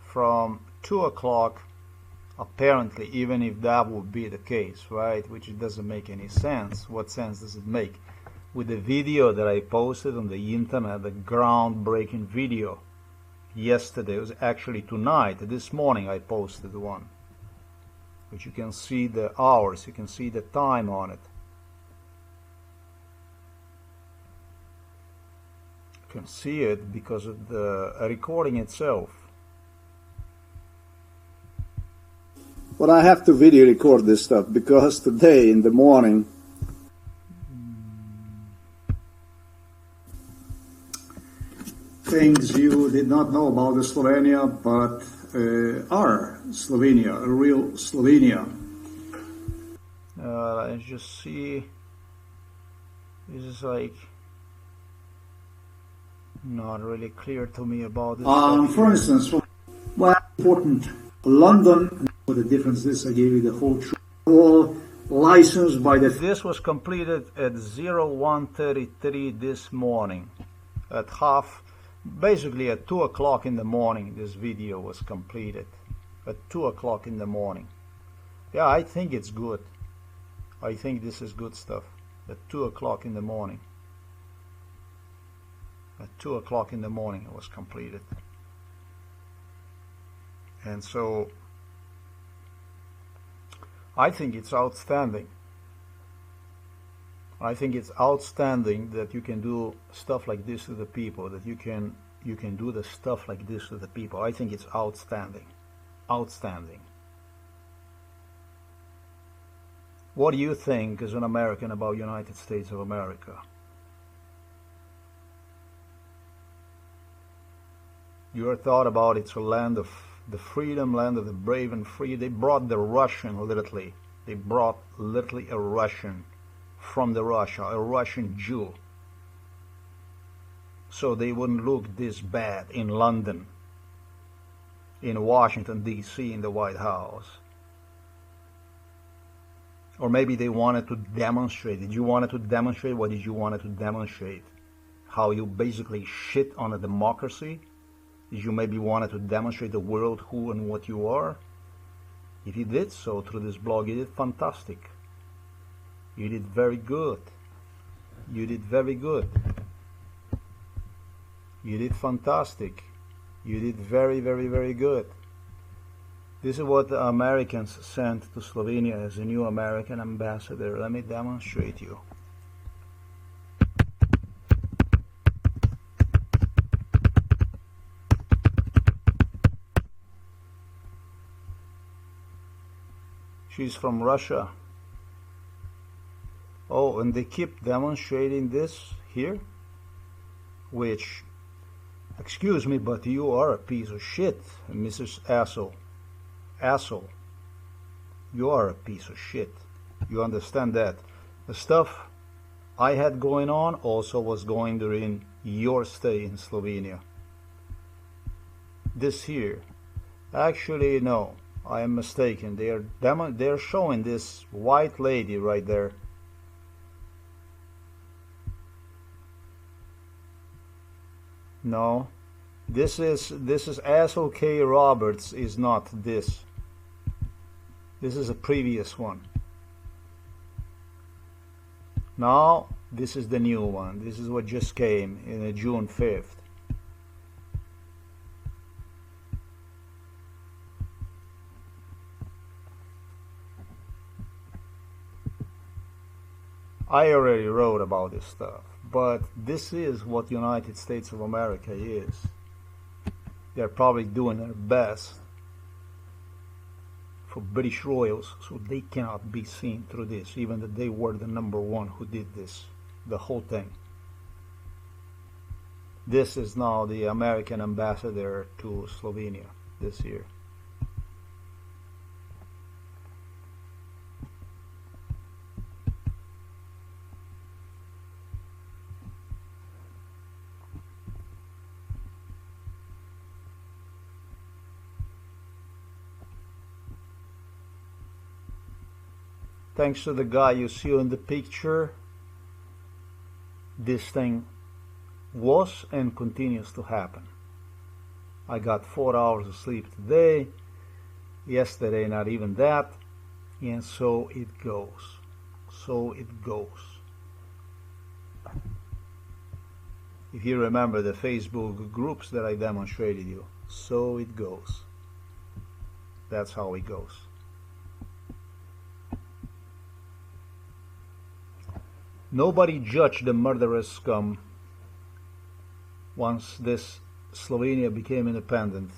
from 2 o'clock, apparently, even if that would be the case, right, which it doesn't make any sense. What sense does it make? With the video that I posted on the internet, the groundbreaking video yesterday, it was actually tonight, this morning I posted one, which you can see the hours, you can see the time on it. You can see it because of the recording itself. But I have to video record this stuff because today in the morning things you did not know about the Slovenia, but are Slovenia, a real Slovenia. Let's just see. This is like not really clear to me about this. For instance, one important London, what the difference is, I gave you the whole truth. All licensed by the... This was completed at 01:33 this morning. At basically at 2 o'clock in the morning, this video was completed. At 2 o'clock in the morning. Yeah, I think it's good. I think this is good stuff. At 2 o'clock in the morning. At 2 o'clock in the morning it was completed. And so I think it's outstanding. I think it's outstanding that you can do stuff like this to the people, that you can do the stuff like this to the people. I think it's outstanding. Outstanding. What do you think as an American about United States of America? Your thought about it's a land of the freedom, land of the brave and free. They brought the Russian literally. They brought literally a Russian from the Russia, a Russian Jew. So they wouldn't look this bad in London, in Washington, D.C., in the White House. Or maybe they wanted to demonstrate. Did you want to demonstrate? What did you want to demonstrate? How you basically shit on a democracy? Did you maybe wanted to demonstrate the world who and what you are? If you did so through this blog, you did fantastic. You did very good. You did very good. You did fantastic. You did very, very, very good. This is what the Americans sent to Slovenia as a new American ambassador. Let me demonstrate you. She's from Russia. Oh, and they keep demonstrating this here, which, excuse me, but you are a piece of shit, Mrs. Asshole. Asshole. You are a piece of shit. You understand that? The stuff I had going on also was going during your stay in Slovenia. This here, actually no, I am mistaken. They're showing this white lady right there. No, this is Asshole K. Roberts is not this. This is a previous one. Now this is the new one. This is what just came in June 5th. I already wrote about this stuff, but this is what United States of America is. They're probably doing their best for British royals, so they cannot be seen through this, even that they were the #1 who did this, the whole thing. This is now the American ambassador to Slovenia this year. Thanks to the guy you see in the picture, this thing was and continues to happen. I got 4 hours of sleep today, yesterday not even that, and so it goes. So it goes. If you remember the Facebook groups that I demonstrated you, so it goes. That's how it goes. Nobody judged the murderous scum once this Slovenia became independent.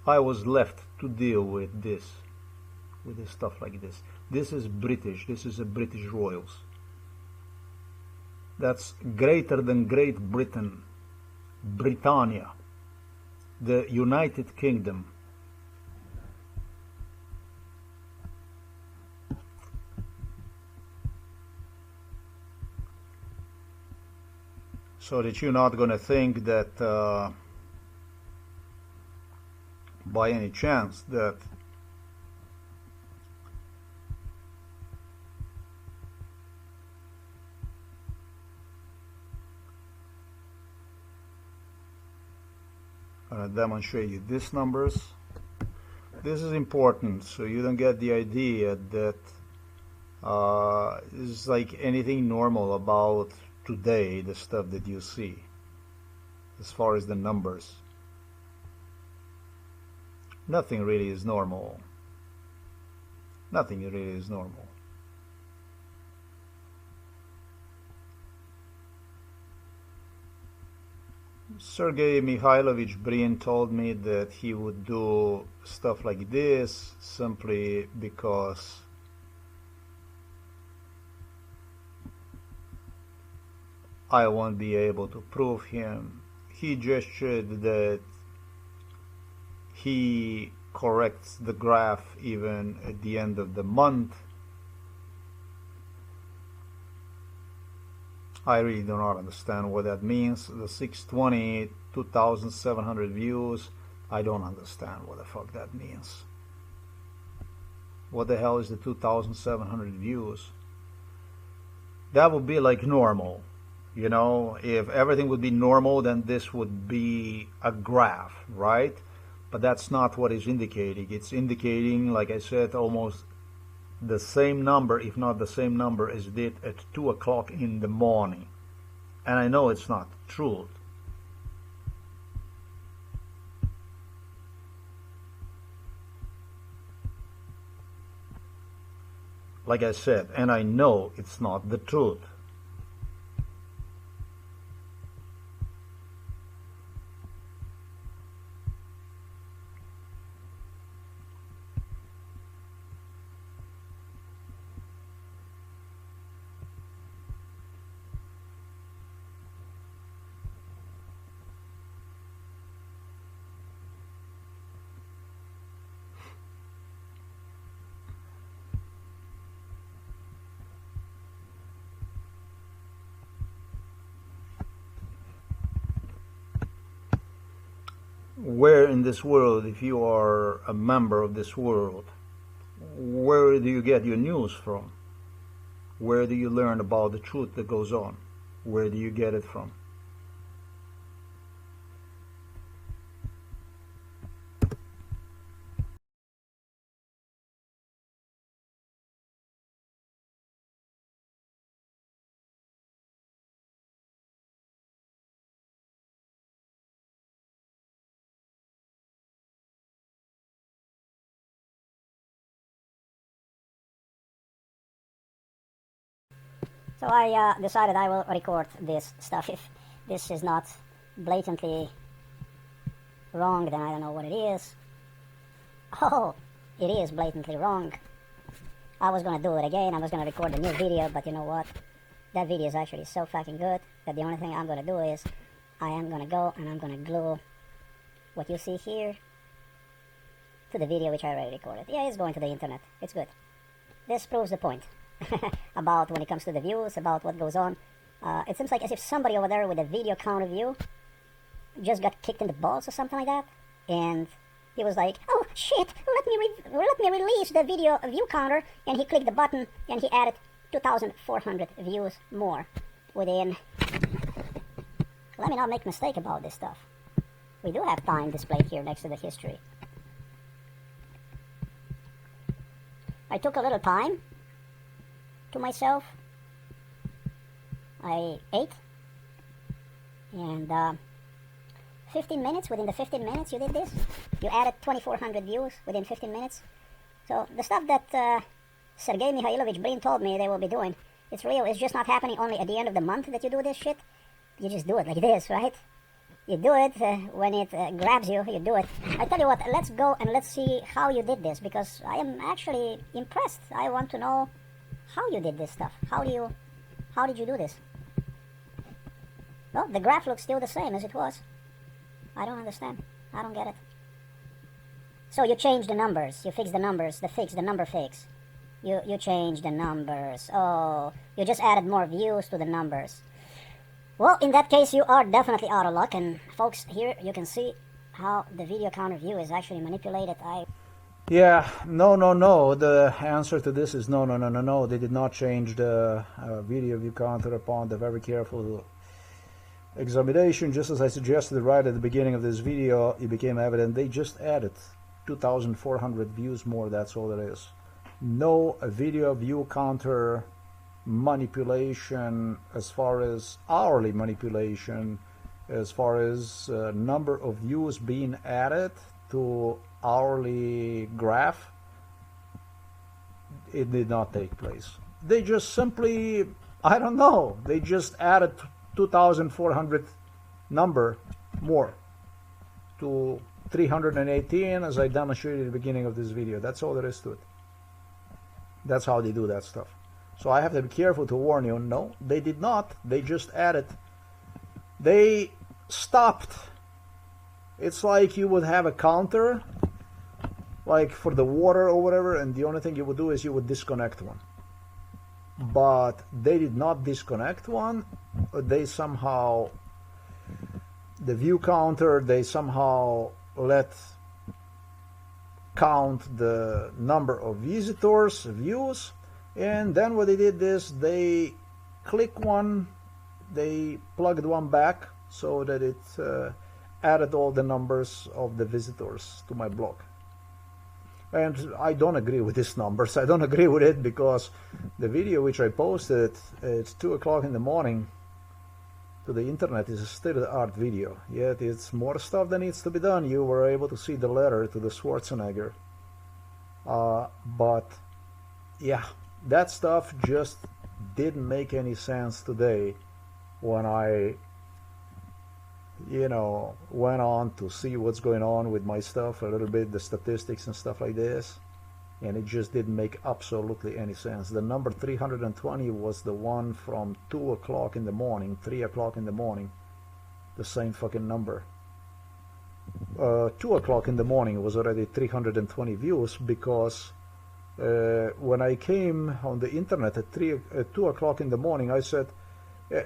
I was left to deal with this stuff like this. This is British. This is a British Royals. That's greater than Great Britain, Britannia, the United Kingdom. So that you're not going to think that by any chance that I'm going to demonstrate you these numbers. This is important so you don't get the idea that it's like anything normal about today, the stuff that you see as far as the numbers. Nothing really is normal. Nothing really is normal. Sergei Mikhailovich Brin told me that he would do stuff like this simply because I won't be able to prove him. He gestured that he corrects the graph even at the end of the month. I really do not understand what that means. The 620 2,700 views. I don't understand what the fuck that means. What the hell is the 2,700 views? That would be like normal. You know, if everything would be normal, then this would be a graph, right? But that's not what it's indicating. It's indicating, like I said, almost the same number, if not the same number as it did at 2 o'clock in the morning. And I know it's not true. Like I said, and I know it's not the truth. Where in this world, if you are a member of this world, where do you get your news from? Where do you learn about the truth that goes on? Where do you get it from? So I decided I will record this stuff. If this is not blatantly wrong, then I don't know what it is. Oh, it is blatantly wrong. I was gonna do it again. I was gonna record a new video, but you know what? That video is actually so fucking good that the only thing I'm gonna do is I am gonna go and I'm gonna glue what you see here to the video which I already recorded. Yeah, it's going to the internet. It's good. This proves the point. About when it comes to the views, about what goes on. It seems like as if somebody over there with a video counter view just got kicked in the balls or something like that, and he was like, "Oh shit, let me release the video view counter," and he clicked the button and he added 2,400 views more within. Let me not make a mistake about this stuff. We do have time displayed here next to the history. I took a little time to myself. I ate, and 15 minutes, within the 15 minutes you did this, you added 2,400 views within 15 minutes. So the stuff that Sergei Mikhailovich Brin told me they will be doing, it's real. It's just not happening only at the end of the month that you do this shit. You just do it like this, right? You do it when it grabs you, you do it. I tell you what, let's go and let's see how you did this, because I am actually impressed. I want to know how you did this stuff. How did you do this? Well, the graph looks still the same as it was. I don't understand. I don't get it. So you changed the numbers. You fixed the numbers. The number fix. You changed the numbers. Oh, you just added more views to the numbers. Well, in that case, you are definitely out of luck. And folks, here you can see how the video counter view is actually manipulated. Yeah, no. The answer to this is no. They did not change the video view counter upon the very careful examination. Just as I suggested right at the beginning of this video, it became evident they just added 2,400 views more. That's all it is. No video view counter manipulation as far as hourly manipulation, as far as number of views being added to hourly graph. It did not take place. They just simply, I don't know, they just added 2,400 number more to 318, as I demonstrated at the beginning of this video. That's all there is to it. That's how they do that stuff. So I have to be careful to warn you. No, they did not. They just added. They stopped. It's like you would have a counter, like for the water or whatever, and the only thing you would do is you would disconnect one. But they did not disconnect one. They somehow the view counter, they somehow let count the number of visitors, views, and then what they did is they click one, they plugged one back so that it added all the numbers of the visitors to my blog. And I don't agree with these numbers. I don't agree with it because the video which I posted at 2 o'clock in the morning to the internet is a state-of-the-art video. Yet it's more stuff that needs to be done. You were able to see the letter to the Schwarzenegger. But yeah, that stuff just didn't make any sense today when I went on to see what's going on with my stuff a little bit, the statistics and stuff like this, and it just didn't make absolutely any sense. The number 320 was the one from 2 o'clock in the morning, 3 o'clock in the morning, the same fucking number. 2 o'clock in the morning was already 320 views because when I came on the internet at 2 o'clock in the morning, I said,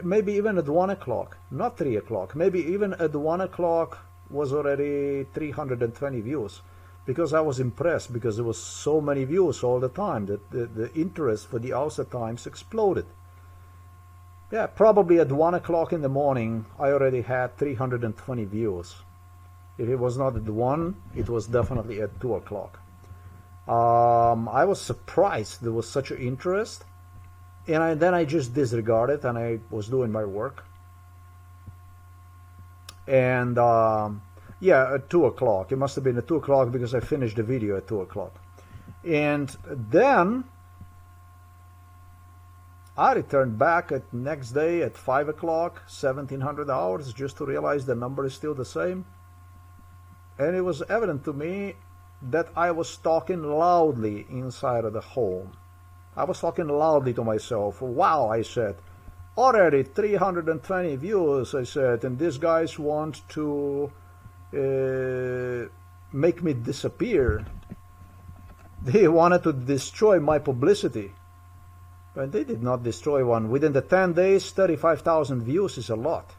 maybe even at 1 o'clock, not 3 o'clock, maybe even at 1 o'clock was already 320 views, because I was impressed because there was so many views all the time that the interest for the Außer Times exploded. Yeah, probably at 1 o'clock in the morning, I already had 320 views. If it was not at 1, it was definitely at 2 o'clock. I was surprised there was such an interest. And then I just disregarded and I was doing my work. And yeah, at 2 o'clock. It must have been at 2 o'clock because I finished the video at 2 o'clock. And then I returned back at next day at 5 o'clock, 1700 hours, just to realize the number is still the same. And it was evident to me that I was talking loudly inside of the home. I was talking loudly to myself. Wow, I said. Already 320 views, I said, and these guys want to make me disappear. They wanted to destroy my publicity. But they did not destroy one. Within the 10 days, 35,000 views is a lot.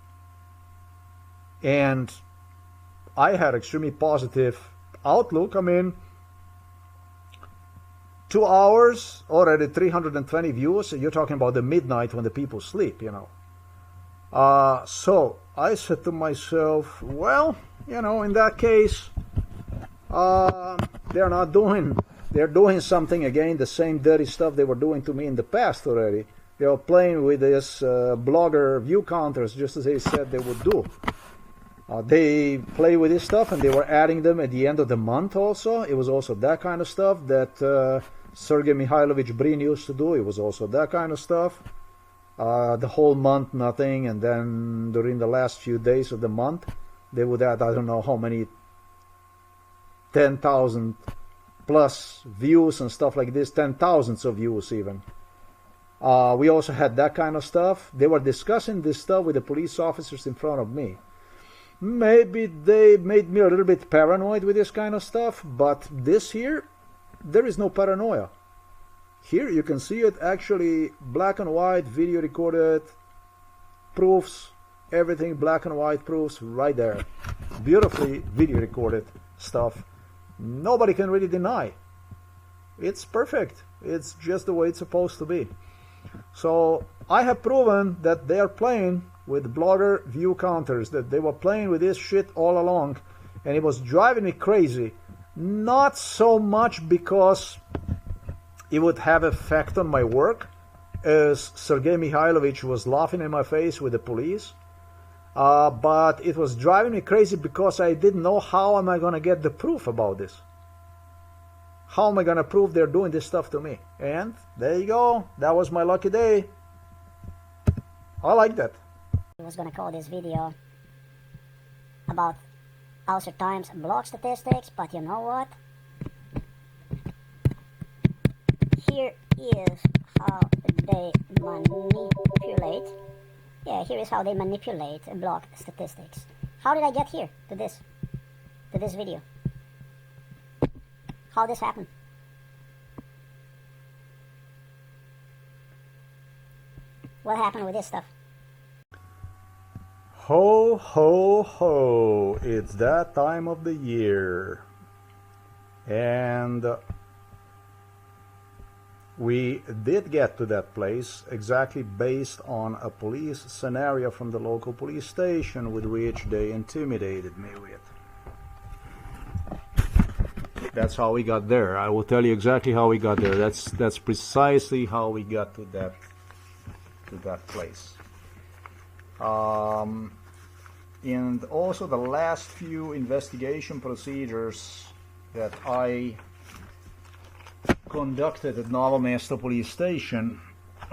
And I had extremely positive outlook. I mean, 2 hours, already 320 views. You're talking about the midnight when the people sleep, So I said to myself, well, in that case, they're doing something again, the same dirty stuff they were doing to me in the past already. They were playing with this blogger view counters, just as they said they would do. They play with this stuff, and they were adding them at the end of the month also. It was also that kind of stuff that Sergei Mikhailovich Brin used to do. It was also that kind of stuff. The whole month, nothing, and then during the last few days of the month, they would add, I don't know how many, 10,000 plus views and stuff like this, 10,000s of views even. We also had that kind of stuff. They were discussing this stuff with the police officers in front of me. Maybe they made me a little bit paranoid with this kind of stuff, but this here, there is no paranoia. Here you can see it actually black and white, video recorded, proofs, everything black and white proofs right there. Beautifully video recorded stuff. Nobody can really deny. It's perfect. It's just the way it's supposed to be. So I have proven that they are playing with blogger view counters, that they were playing with this shit all along, and it was driving me crazy. Not so much because it would have effect on my work, as Sergei Mikhailovich was laughing in my face with the police, but it was driving me crazy because I didn't know how am I going to get the proof about this. How am I going to prove they're doing this stuff to me? And there you go. That was my lucky day. I like that. I was going to call this video about Außer Times blog statistics, but you know what? Here is how they manipulate. Yeah, here is how they manipulate blog statistics. How did I get here to this video? How this happened? What happened with this stuff? Ho, ho, ho. It's that time of the year. And we did get to that place exactly based on a police scenario from the local police station with which they intimidated me with. That's how we got there. I will tell you exactly how we got there. That's precisely how we got to that place. And also the last few investigation procedures that I conducted at Novomesto police station,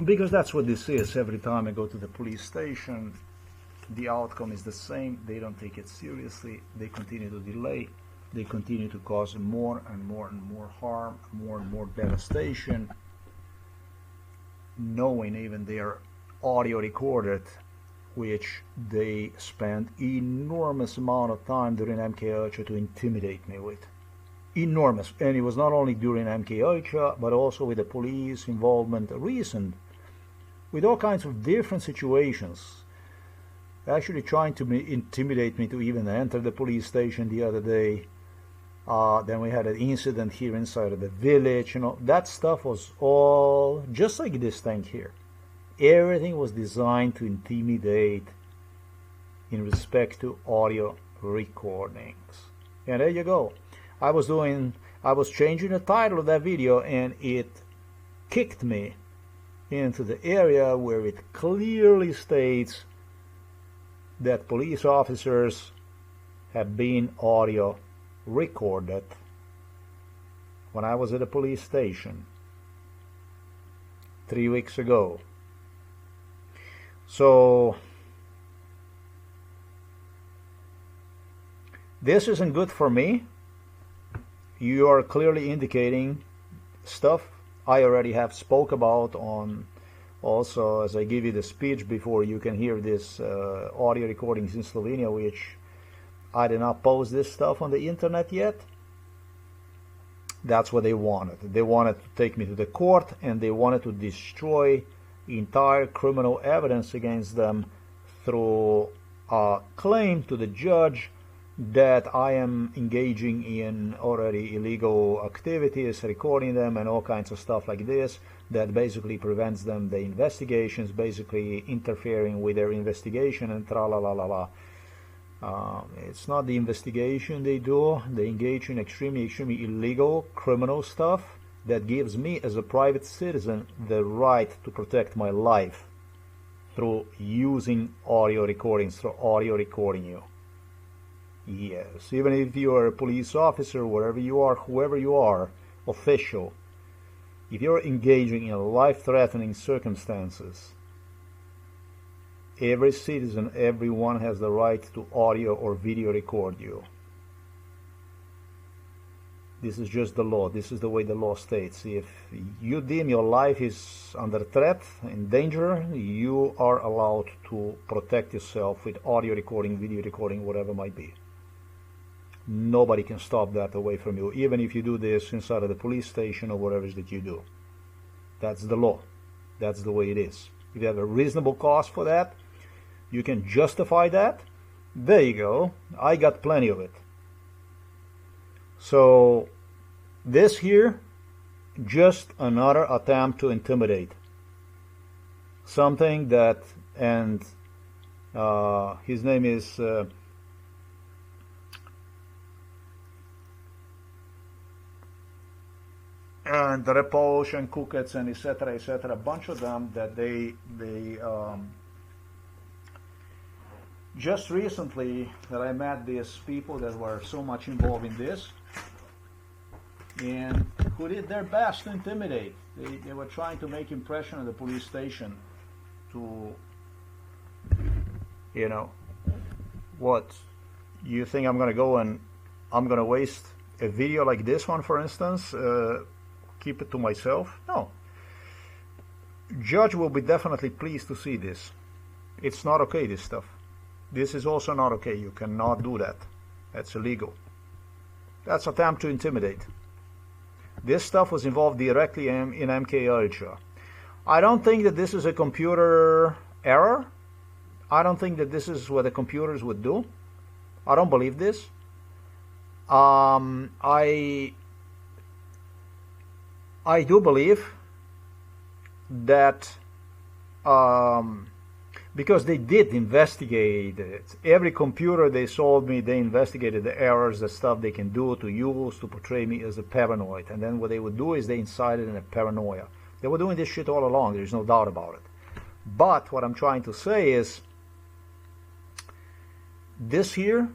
because that's what this is. Every time I go to the police station, the outcome is the same. They don't take it seriously. They continue to delay. They continue to cause more and more and more harm, more and more devastation, knowing even they are audio recorded, which they spent enormous amount of time during MK Ultra to intimidate me with. Enormous. And it was not only during MK Ultra, but also with the police involvement recent, with all kinds of different situations. Actually trying to intimidate me to even enter the police station the other day. Then we had an incident here inside of the village. You know, that stuff was all just like this thing here. Everything was designed to intimidate in respect to audio recordings. And there you go. I was changing the title of that video, and it kicked me into the area where it clearly states that police officers have been audio recorded when I was at a police station 3 weeks ago. So this isn't good for me. You are clearly indicating stuff I already have spoke about on, also as I give you the speech before you can hear this audio recordings in Slovenia, which I did not post this stuff on the internet yet. That's what they wanted. They wanted to take me to the court, and they wanted to destroy entire criminal evidence against them through a claim to the judge that I am engaging in already illegal activities, recording them and all kinds of stuff like this, that basically prevents them the investigations, basically interfering with their investigation and tra-la-la-la-la. It's not the investigation they do. They engage in extremely illegal criminal stuff that gives me as a private citizen the right to protect my life through using audio recordings, through audio recording you. Yes, even if you are a police officer, wherever you are, whoever you are, official, if you're engaging in life-threatening circumstances, every citizen, everyone has the right to audio or video record you. This is just the law. This is the way the law states. If you deem your life is under threat, in danger, you are allowed to protect yourself with audio recording, video recording, whatever it might be. Nobody can stop that away from you, even if you do this inside of the police station or whatever it is that you do. That's the law. That's the way it is. If you have a reasonable cause for that, you can justify that. There you go. I got plenty of it. So this here, just another attempt to intimidate. Something that, and his name is and Reposh and Kukets and etc., a bunch of them that they just recently that I met these people that were so much involved in this and who did their best to intimidate. They were trying to make impression at the police station to, you know, what, you think I'm going to go and I'm going to waste a video like this one, for instance, keep it to myself? No. Judge will be definitely pleased to see this. It's not okay, this stuff. This is also not okay. You cannot do that. That's illegal. That's attempt to intimidate. This stuff was involved directly in MK Ultra. I don't think that this is a computer error. I don't think that this is what the computers would do. I don't believe this. I do believe that because they did investigate it. Every computer they sold me, they investigated the errors, the stuff they can do to use to portray me as a paranoid. And then what they would do is they incited in a paranoia. They were doing this shit all along, there's no doubt about it. But what I'm trying to say is, this here,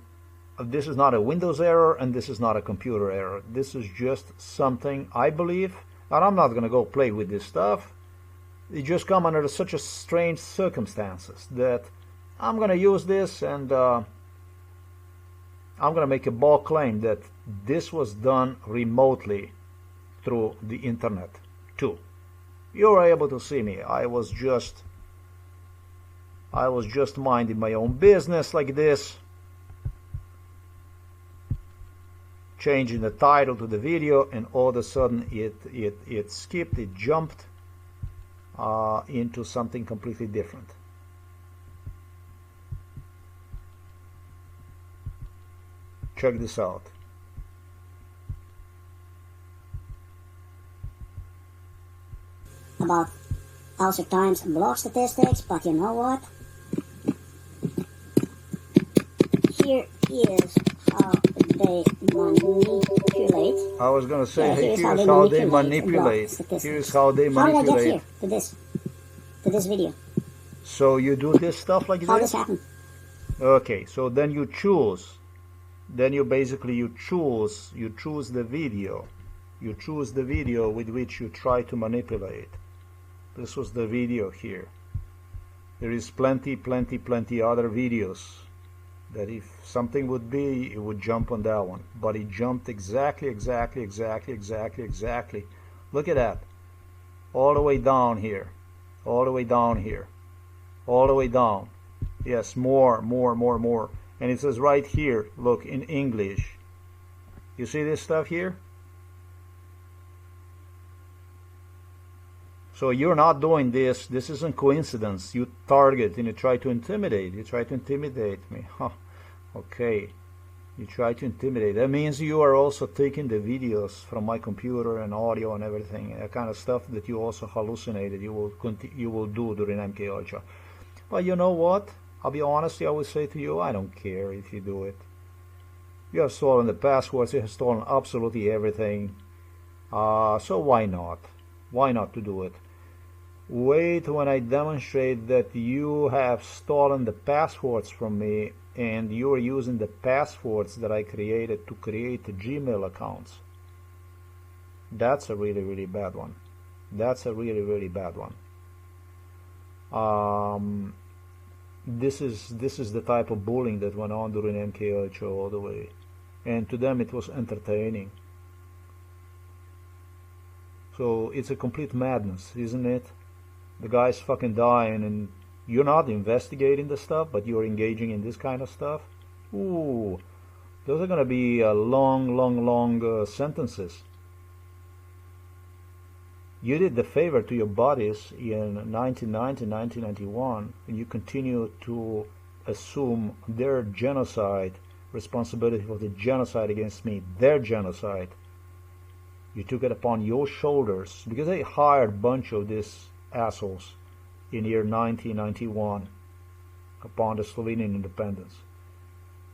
this is not a Windows error and this is not a computer error. This is just something I believe, and I'm not going to go play with this stuff. It just come under such a strange circumstances that I'm going to use this, and I'm going to make a bold claim that this was done remotely through the internet too. You were able to see me. I was just minding my own business like this, changing the title to the video, and all of a sudden it skipped, it jumped into something completely different. Check this out. About Ulster Times blog statistics, but you know what? Here is how they manipulate. I was going to say, here's here's how how they they manipulate. statistics. Here's how they How did I get manipulate. here to this video? So you do this stuff like How this? this happened? Okay, so then you choose. Then you basically choose the video. You choose the video with which you try to manipulate. This was the video here. There is plenty other videos that if something would be, it would jump on that one. But it jumped exactly. Look at that. All the way down here. All the way down here. All the way down. Yes, more. And it says right here, look, in English. You see this stuff here? So you're not doing this. This isn't coincidence. You target and you try to intimidate. You try to intimidate me. Huh. Okay. You try to intimidate. That means you are also taking the videos from my computer and audio and everything. That kind of stuff that you also hallucinated. You will do during MK Ultra. But you know what? I'll be honest. I would say to you, I don't care if you do it. You have stolen the passwords. You have stolen absolutely everything. So why not? Why not to do it? Wait when I demonstrate that you have stolen the passwords from me and you are using the passwords that I created to create the Gmail accounts. That's a really bad one. That's a really bad one. This is the type of bullying that went on during MK Ultra all the way, and to them it was entertaining. So it's a complete madness, isn't it? The guy's fucking dying and you're not investigating the stuff, but you're engaging in this kind of stuff. Ooh, those are gonna be long sentences. You did the favor to your buddies in 1990, 1991, and you continue to assume their genocide, responsibility for the genocide against me, their genocide. You took it upon your shoulders because they hired a bunch of these assholes in year 1991 upon the Slovenian independence.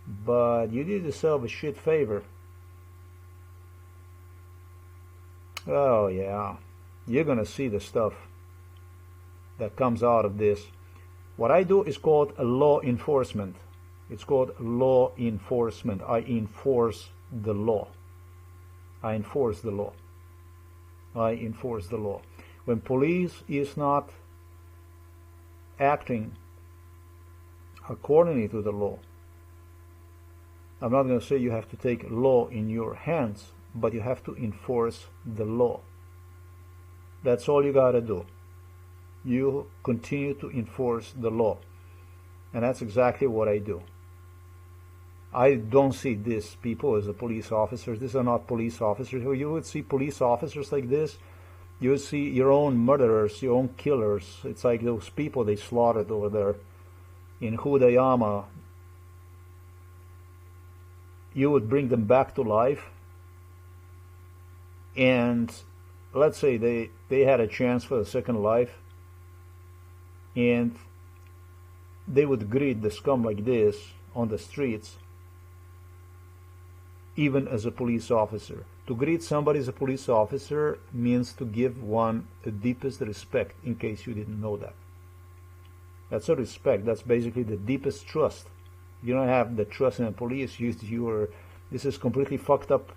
But you did yourself a shit favor. Oh yeah, you're gonna see the stuff that comes out of this. What I do is called a law enforcement. It's called law enforcement. I enforce the law. I enforce the law. I enforce the law. When police is not acting accordingly to the law, I'm not going to say you have to take law in your hands, but you have to enforce the law. That's all you got to do. You continue to enforce the law. And that's exactly what I do. I don't see these people as the police officers. These are not police officers. You would see police officers like this. You would see your own murderers, your own killers. It's like those people they slaughtered over there in Hudayama, you would bring them back to life, and let's say they had a chance for a second life, and they would greet the scum like this on the streets, even as a police officer. To greet somebody as a police officer means to give one the deepest respect, in case you didn't know that. That's a respect. That's basically the deepest trust. You don't have the trust in the police. This is completely fucked up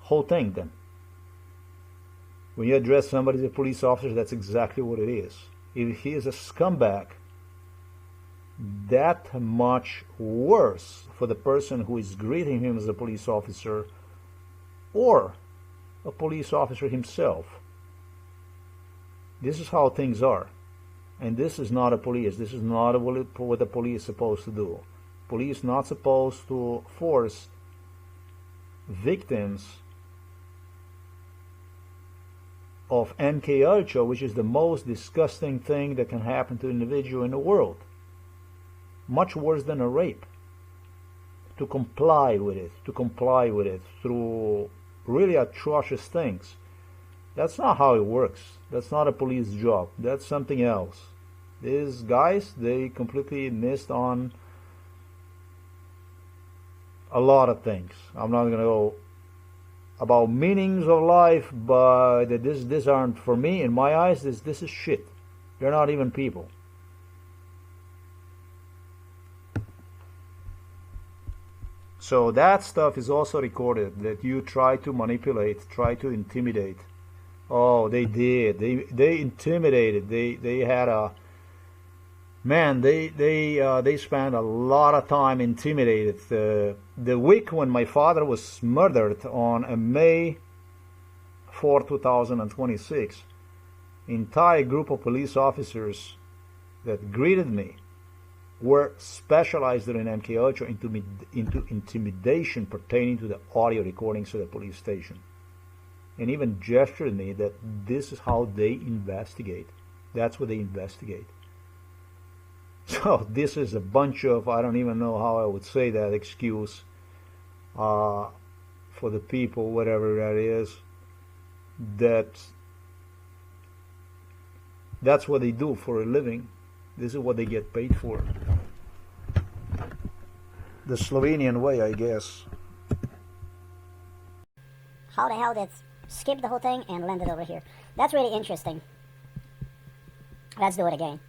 whole thing then. When you address somebody as a police officer, that's exactly what it is. If he is a scumbag, that much worse for the person who is greeting him as a police officer, or a police officer himself. This is how things are. And this is not a police. This is not what the police is supposed to do. Police not supposed to force victims of NK Ultra, which is the most disgusting thing that can happen to an individual in the world. Much worse than a rape. To comply with it through really atrocious things. That's not how it works. That's not a police job. That's something else. These guys, they completely missed on a lot of things. I'm not going to go about meanings of life, but this aren't, for me, in my eyes, this is shit. They're not even people. So that stuff is also recorded, that you try to manipulate, try to intimidate. Oh, they did. They intimidated. They had a man. They spent a lot of time intimidated. The week when my father was murdered on May 4, 2026, entire group of police officers that greeted me were specialized in MK Ultra into intimidation pertaining to the audio recordings of the police station, and even gestured me that this is how they investigate. That's what they investigate. So this is a bunch of, I don't even know how I would say that excuse for the people, whatever that is, that's what they do for a living. This is what they get paid for. The Slovenian way, I guess. How the hell did skip the whole thing and landed over here? That's really interesting. Let's do it again.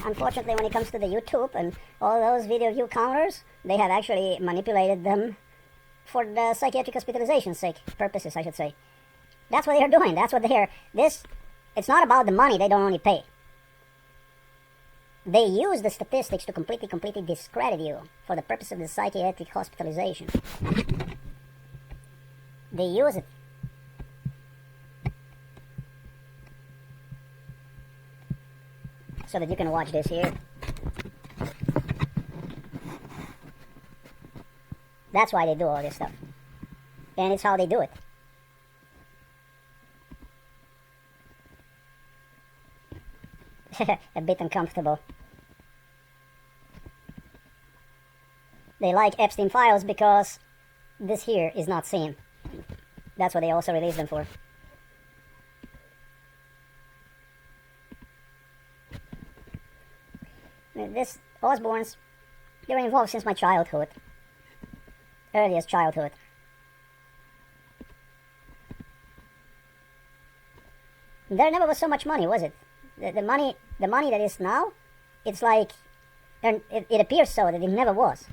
Unfortunately, when it comes to the YouTube and all those video view counters, they have actually manipulated them for the psychiatric hospitalization purposes, I should say. That's what they're doing. That's what they're... It's not about the money they don't only pay. They use the statistics to completely discredit you for the purpose of the psychiatric hospitalization. They use it. So that you can watch this here. That's why they do all this stuff. And it's how they do it. A bit uncomfortable. They like Epstein files because this here is not seen. That's what they also release them for. This Osbournes, they were involved since my childhood. Earliest childhood. There never was so much money, was it? The money that is now, it's like, it appears so that it never was.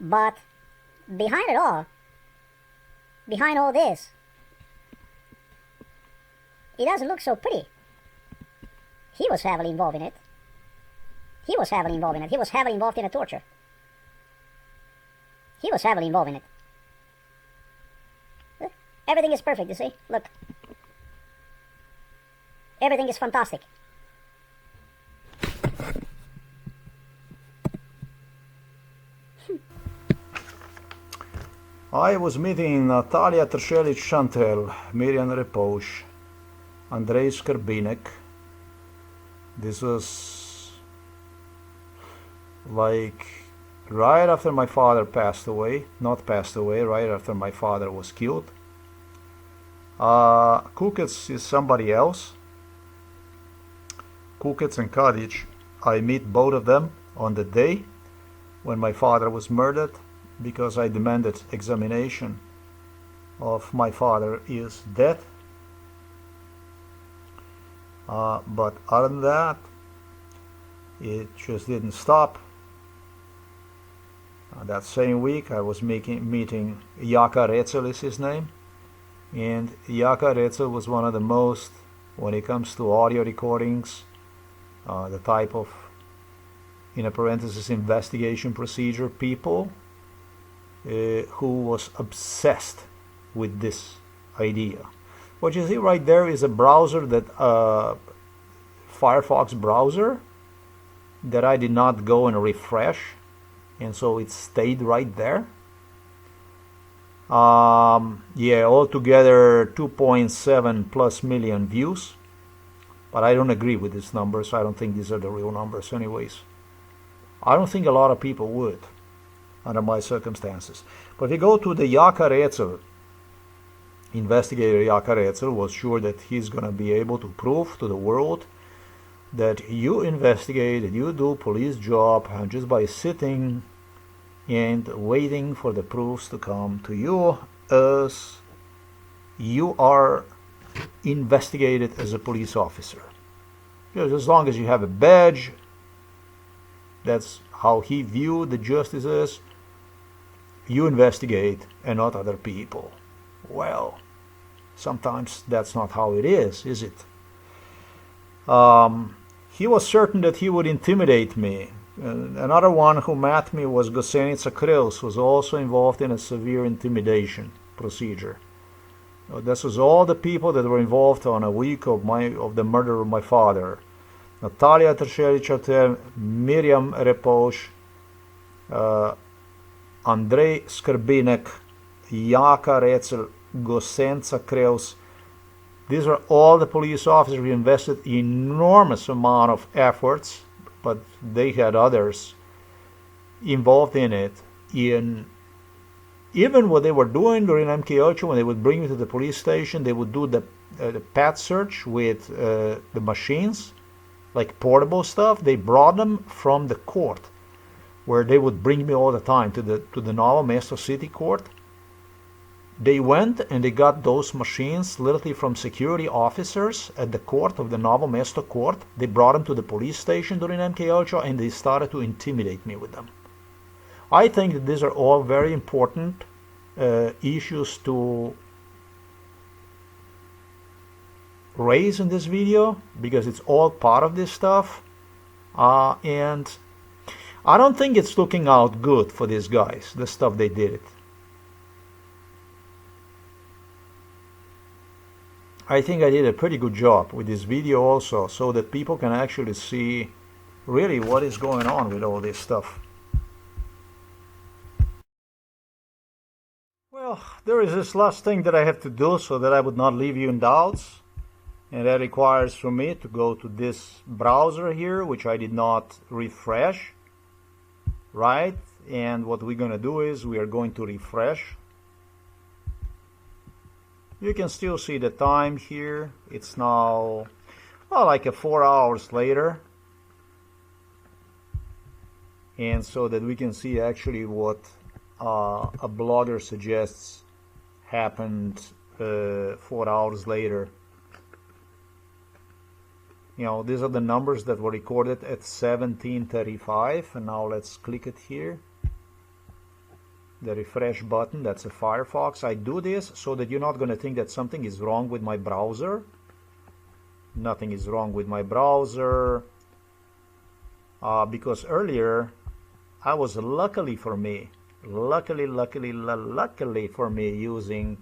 But behind it all, behind all this, it doesn't look so pretty. He was heavily involved in it. He was heavily involved in it. He was heavily involved in the torture. He was heavily involved in it. Everything is perfect, you see? Look. Everything is fantastic. I was meeting Natalia Tersheli-Chantel, Miriam Repoche, Andrei Skarbinek. This was like right after my father passed away, not passed away, right after my father was killed. Kukets is somebody else. Kukets and Kadic, I meet both of them on the day when my father was murdered because I demanded examination of my father is dead. But other than that, it just didn't stop. That same week I was meeting Jaka Retzel is his name, and Jaka Retzel was one of the most, when it comes to audio recordings, the type of, in a parenthesis, investigation procedure people who was obsessed with this idea. What you see right there is a browser that Firefox browser that I did not go and refresh, and so it stayed right there. Yeah, altogether 2.7 plus million views, but I don't agree with these numbers. I don't think these are the real numbers anyways. I don't think a lot of people would under my circumstances. But if you go to the Jaka Retzel, investigator Jaka Retzel was sure that he's going to be able to prove to the world that you investigate, that you do police job, and just by sitting and waiting for the proofs to come to you, as you are investigated as a police officer. Just as long as you have a badge, that's how he viewed the justice as, you investigate and not other people. Well, sometimes that's not how it is it? He was certain that he would intimidate me. Another one who met me was Gosenica Krils, who was also involved in a severe intimidation procedure. This was all the people that were involved on a week of the murder of my father. Natalia Tersheli-Chantel, Miriam Repoche, Andrei Skarbinek, Jaka Retzel, Gosenica Krils. These are all the police officers who invested enormous amount of efforts, but they had others involved in it. Even what they were doing during MK8, when they would bring me to the police station, they would do the pet search with the machines, like portable stuff. They brought them from the court, where they would bring me all the time to the Novo Mesto City Court. They went and they got those machines literally from security officers at the court of the Novo Mesto court. They brought them to the police station during MK8 and they started to intimidate me with them. I think that these are all very important issues to raise in this video, because it's all part of this stuff. And I don't think it's looking out good for these guys, the stuff they did it. I think I did a pretty good job with this video also, so that people can actually see really what is going on with all this stuff. Well, there is this last thing that I have to do so that I would not leave you in doubts, and that requires for me to go to this browser here, which I did not refresh, right? And what we're going to do is we are going to refresh. You can still see the time here. It's now, well, like 4 hours later. And so that we can see actually what a blogger suggests happened 4 hours later. You know, these are the numbers that were recorded at 17:35, and now let's click it here. The refresh button, that's a Firefox. I do this so that you're not going to think that something is wrong with my browser. Nothing is wrong with my browser, because earlier I was luckily for me using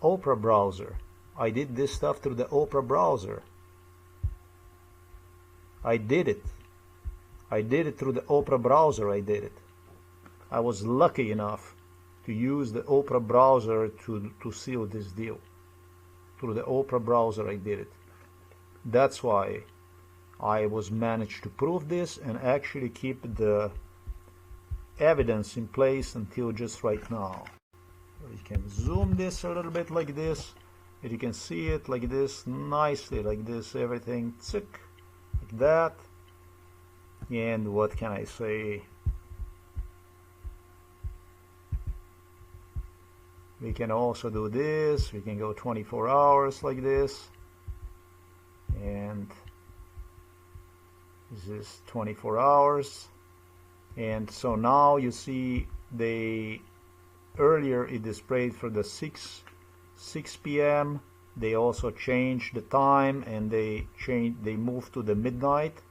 Opera browser. I did this stuff through the Opera browser. I did it through the Opera browser. I was lucky enough to use the Opera browser to seal this deal. Through the Opera browser I did it. That's why I was managed to prove this and actually keep the evidence in place until just right now. You can zoom this a little bit like this, and you can see it like this, nicely like this, everything, like that. And what can I say? We can also do this. We can go 24 hours like this, and this is 24 hours. And so now you see earlier it displayed for the 6 p.m. They also changed the time, and they moved to the midnight,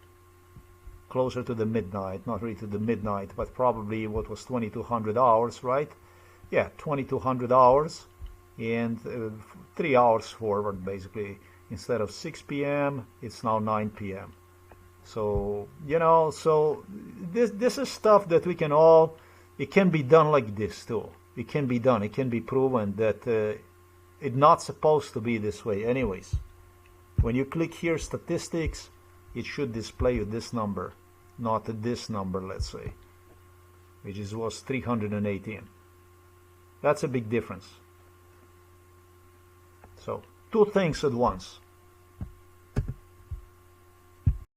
closer to the midnight, not really to the midnight, but probably what was 2200 hours, right? Yeah, 2200 hours, and 3 hours forward basically. Instead of 6 p.m. it's now 9 p.m. So, you know, so this is stuff that we can all, it can be done like this too. It can be done. It can be proven that it's not supposed to be this way anyways. When you click here, statistics, it should display you this number, not this number, let's say, which was 318. That's a big difference. So, two things at once.